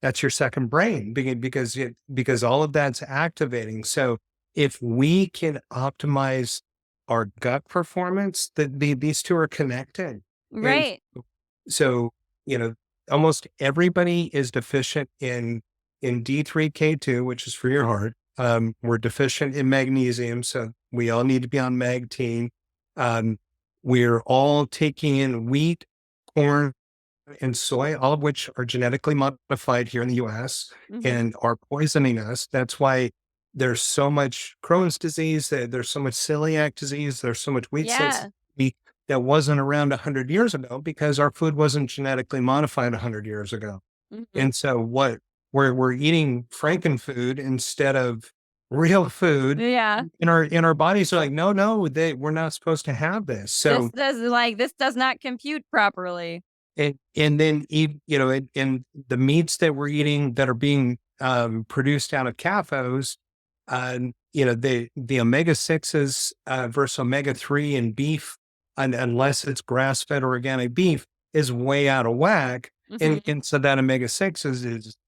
That's your second brain because all of that's activating. So if we can optimize our gut performance, these two are connected. And Right. so, you know, almost everybody is deficient in 𝓕𝓻𝓽𝓪, which is for your heart. We're deficient in magnesium, so we all need to be on mag-team. Um, we're all taking in wheat, corn, and soy, all of which are genetically modified here in the US Mhm. and are poisoning us. That's why there's so much Crohn's disease, there's so much celiac disease, there's so much wheat Yeah. sensitivity that wasn't around 100 years ago because our food wasn't genetically modified 100 years ago. Mhm. And so what we're eating Frankenfood instead of real food, Yeah. and our bodies are like, no, we're not supposed to have this. So This does not compute properly. and then eat, and the meats that we're eating that are being produced out of CAFOs, the omega-6s versus omega-3 in beef, and unless it's grass-fed or organic beef, is way out of whack. Mhm. And so that omega-6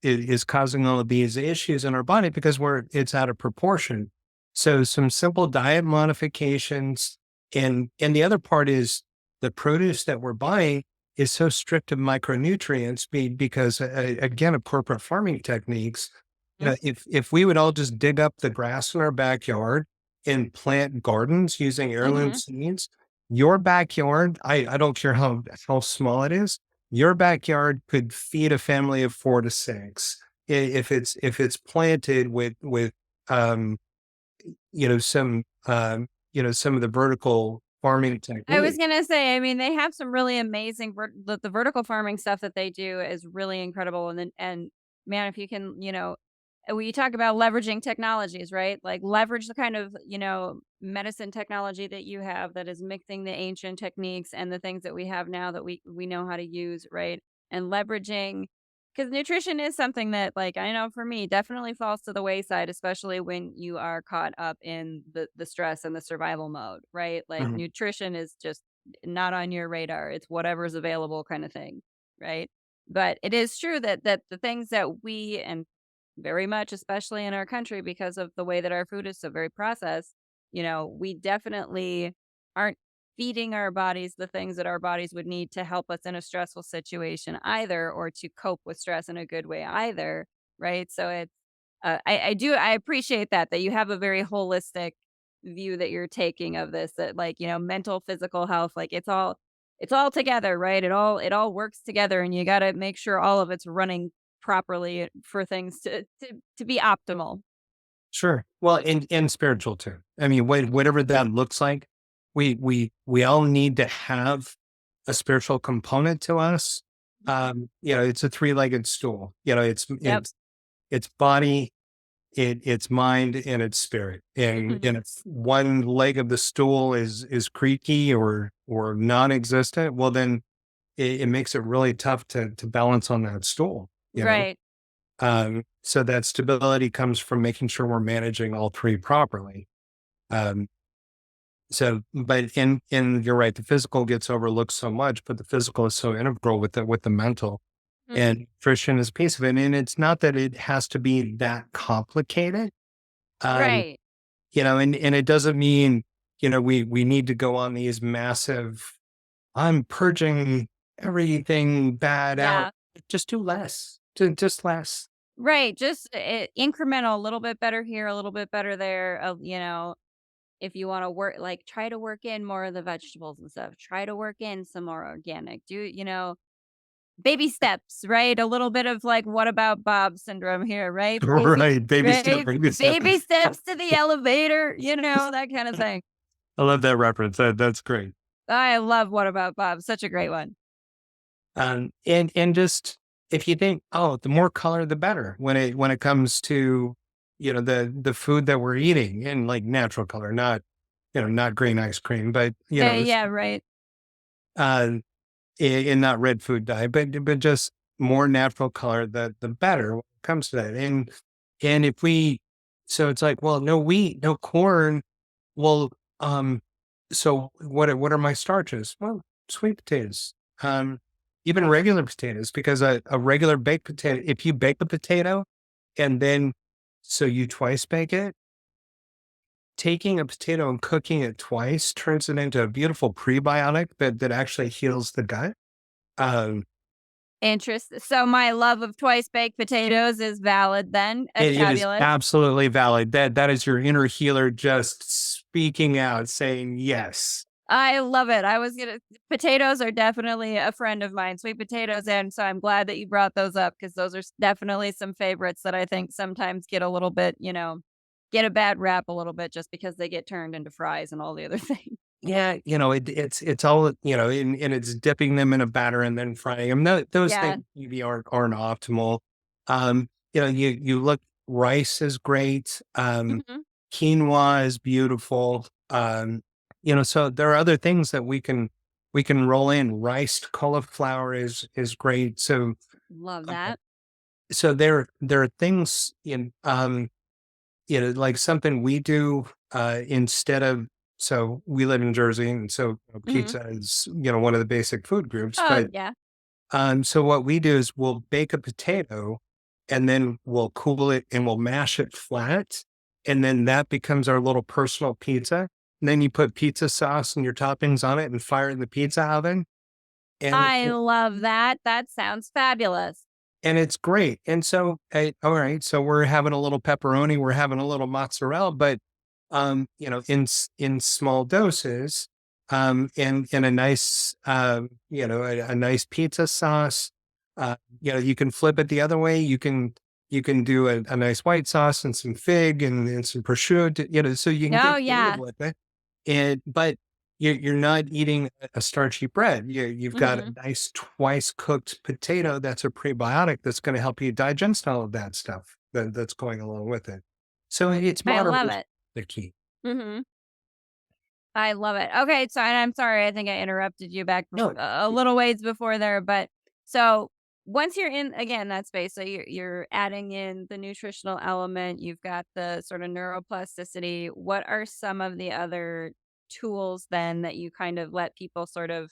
is causing all of these issues in our body because it's out of proportion. So some simple diet modifications, and the other part is the produce that we're buying is so stripped of micronutrients because again, of corporate farming techniques. Mhm. If we would all just dig up the grass in our backyard and plant gardens using heirloom Mhm. seeds, your backyard, I don't care how small it is, your backyard could feed a family of 4 to 6 if it's planted with um, some of the vertical farming I was techniques. gonna say, I mean, they have some really amazing the vertical farming stuff that they do is really incredible, and then and man, if you can, when you talk about leveraging technologies, right? Like leverage the kind of, medicine technology that you have that is mixing the ancient techniques and the things that we have now that we know how to use, right? And leveraging because nutrition is something that, like, I know for me, definitely falls to the wayside, especially when you are caught up in the stress and the survival mode, right? Like, Mhm. nutrition is just not on your radar. It's whatever's available kind of thing, right? But it is true that the things that we and very much, especially in our country, because of the way that our food is so very processed, we definitely aren't feeding our bodies the things that our bodies would need to help us in a stressful situation either, or to cope with stress in a good way either, right? So it's I appreciate that you have a very holistic view that you're taking of this, that, like, mental, physical health, like, it's all together, right? It all works together, and you got to make sure all of it's running properly for things to be optimal. Sure. Well, and spiritual too. I mean, whatever that looks like, we all need to have a spiritual component to us. It's a three-legged stool. Yep. It's body, it's mind, and it's spirit. And Mhm. if one leg of the stool is creaky or non-existent, well, then it makes it really tough to balance on that stool. Right. So that stability comes from making sure we're managing all three properly. Um, but you're right, the physical gets overlooked so much, but the physical is so integral with the mental, Mhm. and nutrition is a piece of it. And it's not that it has to be that complicated. Um, Right. and it doesn't mean, we need to go on these massive, I'm purging everything bad out. Yeah. Just do less. Just less. Right. Just incremental, a little bit better here, a little bit better there. If you want to work, like, try to work in more of the vegetables and stuff, try to work in some more organic. Baby steps, right? A little bit of, like, what about Bob syndrome here, right? Right, baby step, Right? baby step. Baby steps to the elevator, that kind of thing. I love that reference. That's great. I love What About Bob, such a great one. And just if you think, oh, the more color, the better when it comes to the food that we're eating in like natural color, not green ice cream, but Yeah, yeah, right. uh, in not red food dye, but just more natural color, the better when it comes to that. And if we, so it's like, well, no wheat, no corn. Well, so what are my starches? Well, sweet potatoes, even regular potatoes, because a regular baked potato, if you bake a potato and then so you twice bake it, taking a potato and cooking it twice turns it into a beautiful prebiotic that actually heals the gut. Um, So my love of twice baked potatoes is valid then. it is Fabulous. absolutely valid. That is your inner healer just speaking out, saying yes. I love it. Potatoes are definitely a friend of mine, sweet potatoes, and so I'm glad that you brought those up because those are definitely some favorites that I think sometimes get a little bit, get a bad rap a little bit just because they get turned into fries and all the other things. Yeah, it's all, and it's dipping them in a batter and then frying them. Those Yeah. things maybe aren't optimal. You look, rice is great. Mhm. Quinoa is beautiful. So there are other things that we can roll in. Riced cauliflower is great. Love Uh, that. so there are things like something we do instead of, so we live in Jersey, and so Mhm. pizza is, one of the basic food groups, Oh, but yeah. So what we do is we'll bake a potato and then we'll cool it and we'll mash it flat. And then that becomes our little personal pizza. And then you put pizza sauce and your toppings on it and fire in the pizza oven. And I love that. That sounds fabulous. and it's great. And so, all right, so we're having a little pepperoni, we're having a little mozzarella, but in small doses, and in a nice, a nice pizza sauce. You can flip it the other way. You can do a nice white sauce and some fig and some prosciutto, so you can Oh, get creative yeah. with it. But you're not eating a starchy bread. You've got a Mhm. nice twice cooked potato that's a prebiotic that's going to help you digest all of that stuff that's going along with it. So it's I love moderation it. the key. Mhm. I love it. Okay, so and I'm sorry, I think I interrupted you back No, a little ways before there, but so once you're in again that space, so you're adding in the nutritional element, you've got the sort of neuroplasticity. What are some of the other tools then that you kind of let people sort of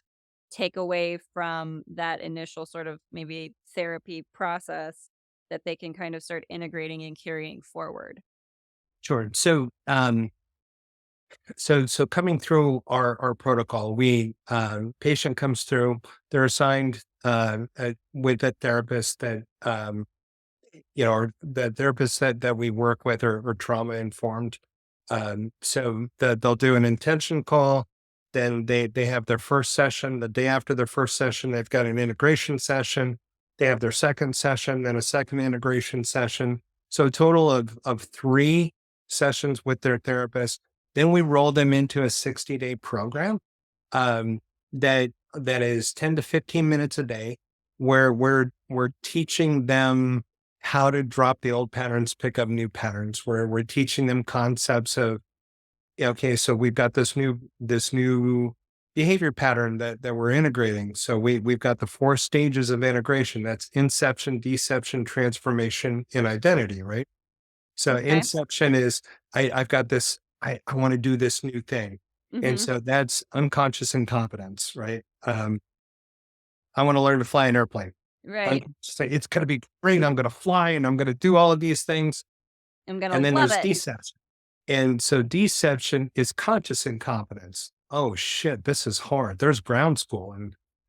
take away from that initial sort of maybe therapy process that they can kind of start integrating and carrying forward? sure. So coming through our protocol, we patient comes through, they're assigned with a therapist that or the therapists that we work with are trauma informed. So they'll do an intention call. Then they have their first session. The day after their first session, they've got an integration session. They have their second session, then a second integration session. So a total of 3 sessions with their therapist. Then we roll them into a 60-day program that is 10 to 15 minutes a day, where we're teaching them how to drop the old patterns, pick up new patterns, where we're teaching them concepts of, okay, so we've got this new behavior pattern that we're integrating. So we've got the 4 stages of integration. That's inception, deception, transformation, and identity, right? So Okay. inception is I've got this, I want to do this new thing. And Mhm. so that's unconscious incompetence, right? I want to learn to fly an airplane. Right. Unconscious, it's going to be great. I'm going to fly and I'm going to do all of these things. I'm gonna And then love there's it. deception. And so deception is conscious incompetence. Oh shit, this is hard. There's ground school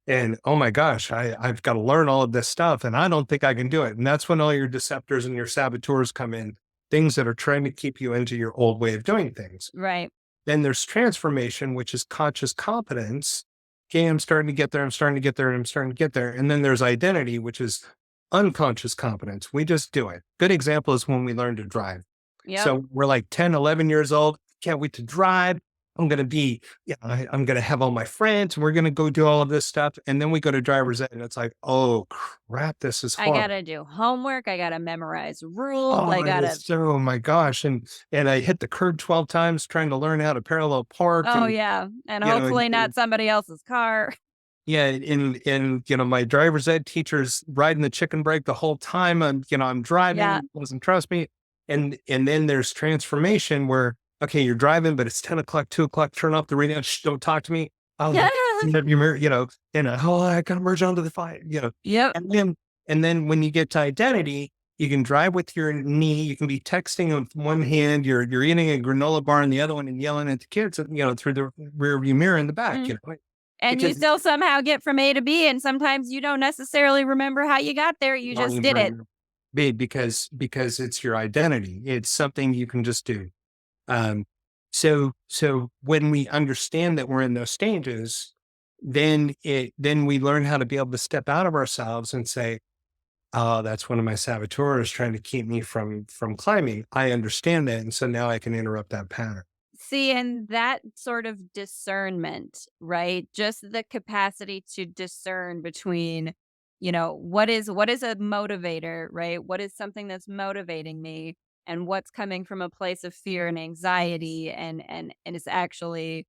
and oh my gosh, I've got to learn all of this stuff and I don't think I can do it. And that's when all your deceptors and your saboteurs come in, things that are trying to keep you into your old way of doing things. Right. Then there's transformation, which is conscious competence. Okay, I'm starting to get there. I'm starting to get there. And I'm starting to get there. And then there's identity, which is unconscious competence. We just do it. Good example is when we learn to drive. Yep. So we're like 10, 11 years old. Can't wait to drive. I'm going to be, I'm going to have all my friends. We're going to go do all of this stuff. And then we go to driver's ed and it's like, oh crap, this is I hard. gotta do homework, I gotta memorize rules, I Oh, gotta oh my gosh. And I hit the curb 12 times trying to learn how to parallel park oh, and, yeah, and you know, hopefully not somebody else's car. yeah, and my driver's ed teacher's riding the chicken brake the whole time. I'm Yeah. driving, doesn't trust me. And then there's transformation where, okay, you're driving, but it's 10 o'clock, 2 o'clock, turn off the radio, shh, don't talk to me. Oh, you mirror, oh, I gotta merge onto the fire, Yep. and then when you get to identity, you can drive with your knee, you can be texting with one hand, you're eating a granola bar in the other one and yelling at the kids, through the rear view mirror in the back, Mm. And you because still somehow get from A to B, and sometimes you don't necessarily remember how you got there, you just did it. big because it's your identity. It's something you can just do. Um, so when we understand that we're in those stages, then we learn how to be able to step out of ourselves and say, "Oh, that's one of my saboteurs trying to keep me from climbing." I understand that, and so now I can interrupt that pattern. See, and that sort of discernment, right? Just the capacity to discern between, what is a motivator, right? What is something that's motivating me and what's coming from a place of fear and anxiety and it's actually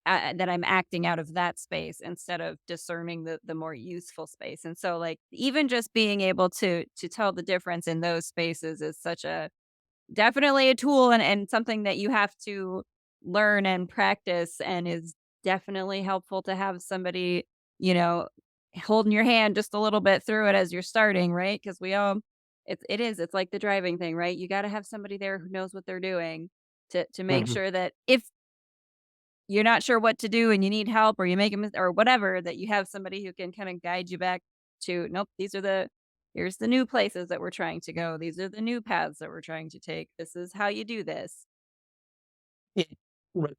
that I'm acting out of that space instead of discerning the more useful space. And so like even just being able to tell the difference in those spaces is such a definitely a tool and something that you have to learn and practice and is definitely helpful to have somebody, you know, holding your hand just a little bit through it as you're starting, right? Because we all it's like the driving thing, right? You gotta have somebody there who knows what they're doing to make Mhm. sure that if you're not sure what to do and you need help or you make a or whatever, that you have somebody who can kinda guide you back to, "Nope, here's the new places that we're trying to go. These are the new paths that we're trying to take. This is how you do this."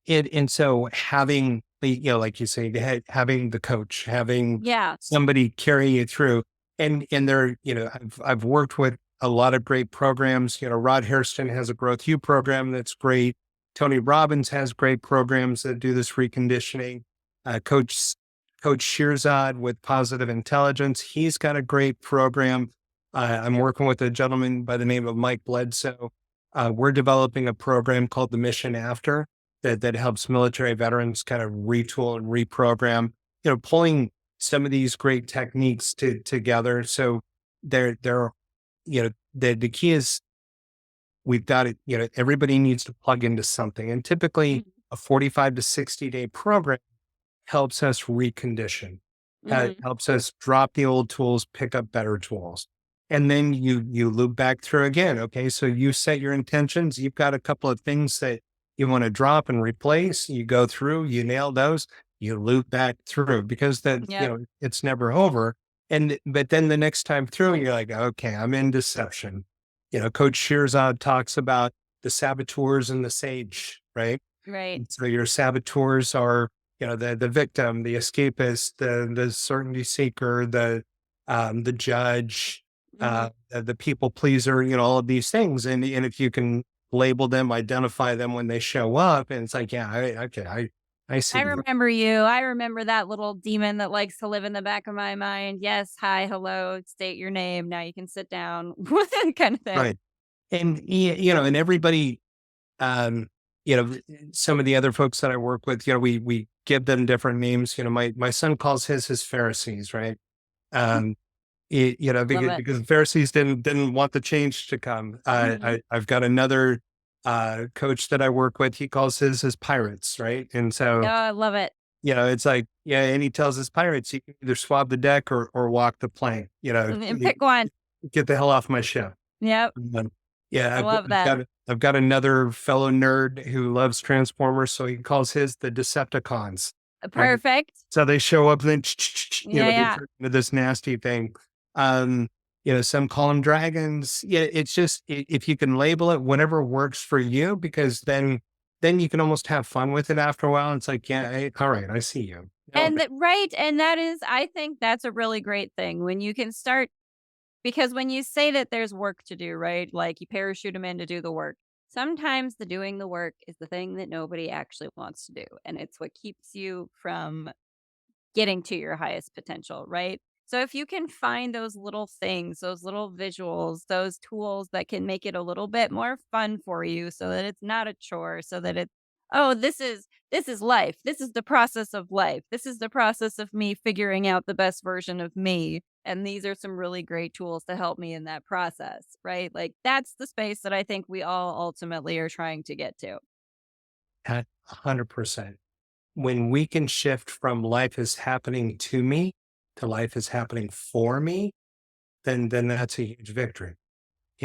It and so having the, like you say, having the coach, having Yeah. somebody carry you through, and there, I've worked with a lot of great programs. Rod Hairston has a Growth U program that's great. Tony Robbins has great programs that do this reconditioning. Coach Shearzad with Positive Intelligence, he's got a great program. I'm working with a gentleman by the name of Mike Bledsoe. We're developing a program called the Mission After that helps military veterans kind of retool and reprogram, pulling some of these great techniques together. So they're, the key is we've got it, everybody needs to plug into something. And typically Mhm. a 45 to 60-day program helps us recondition, Mhm. helps us drop the old tools, pick up better tools. And then you loop back through again. Okay. So you set your intentions. You've got a couple of things that you want to drop and replace. You go through, you nail those, you loop back through because Yep. it's never over. But then the next time through, you're like, okay, I'm in deception. Coach Shearzad talks about the saboteurs and the sage, right? Right. So your saboteurs are, the victim, the escapist, the certainty seeker, the judge, Mhm. the people pleaser, all of these things. And if you can label them, identify them when they show up, and it's like, yeah, okay, I see I you. remember you. I remember that little demon that likes to live in the back of my mind. Yes, hi, hello, state your name. Now you can sit down. Kind of thing. Right. And and everybody, um, some of the other folks that I work with, we give them different names. My son calls his Pharisees, right? Um, Love it. because the Pharisees didn't want the change to come. Mhm. I've got another coach that I work with. He calls his pirates, right? And Oh, so I love it. it's like, yeah, and he tells his pirates, you can either swab the deck or walk the plank. And pick one. Get the hell off my ship. Yep. Um, yeah, I love that. I've got another fellow nerd who loves Transformers, so he calls his the Decepticons, right? Perfect. So they show up, and then Yeah, they yeah. turn into this nasty thing. Um, some call them dragons. Yeah, it's just if you can label it, whatever works for you, because then you can almost have fun with it after a while. It's like, yeah, all right, I see you. No, And that right, and that is I think that's a really great thing when you can start because when you say that there's work to do, right? Like you parachute them in to do the work. Sometimes the doing the work is the thing that nobody actually wants to do, and it's what keeps you from getting to your highest potential, right? So if you can find those little things, those little visuals, those tools that can make it a little bit more fun for you so that it's not a chore, so that it's oh, this is life. This is the process of life. This is the process of me figuring out the best version of me. And these are some really great tools to help me in that process, right? Like that's the space that I think we all ultimately are trying to get to. at 100%. When we can shift from life is happening to me to life is happening for me, then that's a huge victory.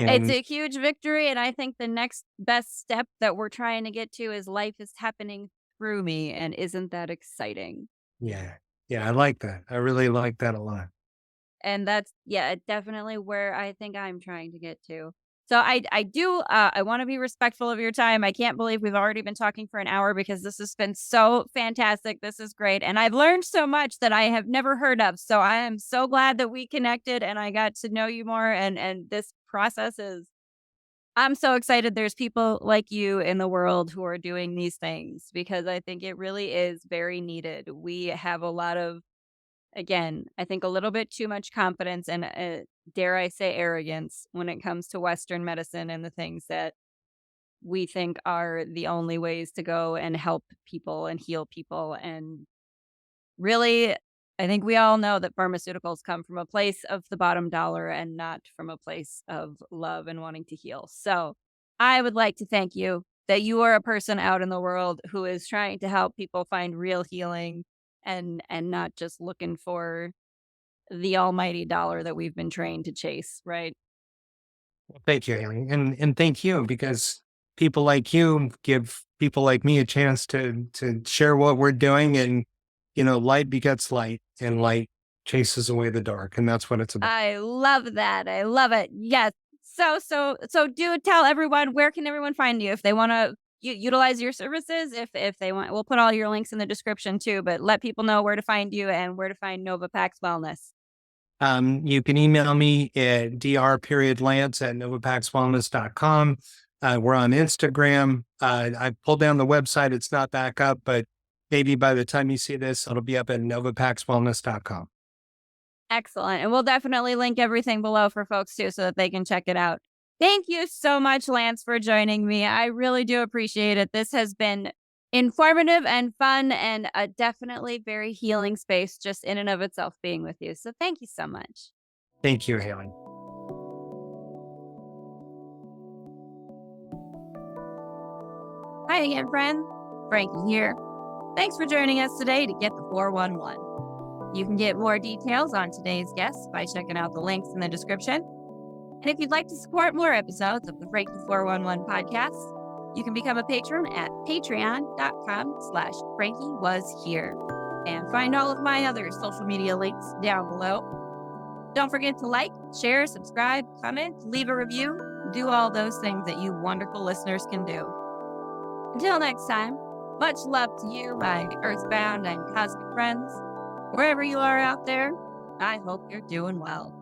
It's And a huge victory, and I think the next best step that we're trying to get to is life is happening through me, and isn't that exciting? yeah, yeah, I like that. I really like that a lot. And that's yeah, definitely where I think I'm trying to get to. So I do I want to be respectful of your time. I can't believe we've already been talking for an hour because this has been so fantastic. This is great. And I've learned so much that I have never heard of. So I am so glad that we connected and I got to know you more and this process is I'm so excited there's people like you in the world who are doing these things because I think it really is very needed. We have a lot of, again, I think a little bit too much confidence and, dare I say, arrogance when it comes to Western medicine and the things that we think are the only ways to go and help people and heal people. And really, I think we all know that pharmaceuticals come from a place of the bottom dollar and not from a place of love and wanting to heal. So, I would like to thank you that you are a person out in the world who is trying to help people find real healing and not just looking for the almighty dollar that we've been trained to chase, right? Thank you, Haleigh. And thank you, because people like you give people like me a chance to share what we're doing. And, light begets light, and light chases away the dark. And that's what it's about. I love that. I love it. Yes. So do tell everyone, where can everyone find you if they want to utilize your services? If they want, we'll put all your links in the description too, but let people know where to find you and where to find Nova Pax Wellness. You can email me at dr.lance@novapaxwellness.com. We're on Instagram. I pulled down the website. It's not back up, but maybe by the time you see this, it'll be up at novapaxwellness.com. Excellent. And we'll definitely link everything below for folks too so that they can check it out. Thank you so much, Lance, for joining me. I really do appreciate it. This has been informative and fun, and a definitely very healing space just in and of itself being with you. So thank you so much. Thank you, Haleigh. Hi again, friend. Franki here. Thanks for joining us today to get the 411. You can get more details on today's guests by checking out the links in the description. And if you'd like to support more episodes of the Franki 411 podcast, you can become a patron at patreon.com/FrankiWasHere and find all of my other social media links down below. Don't forget to like, share, subscribe, comment, leave a review, do all those things that you wonderful listeners can do. Until next time, much love to you, my earthbound and cosmic friends. Wherever you are out there, I hope you're doing well.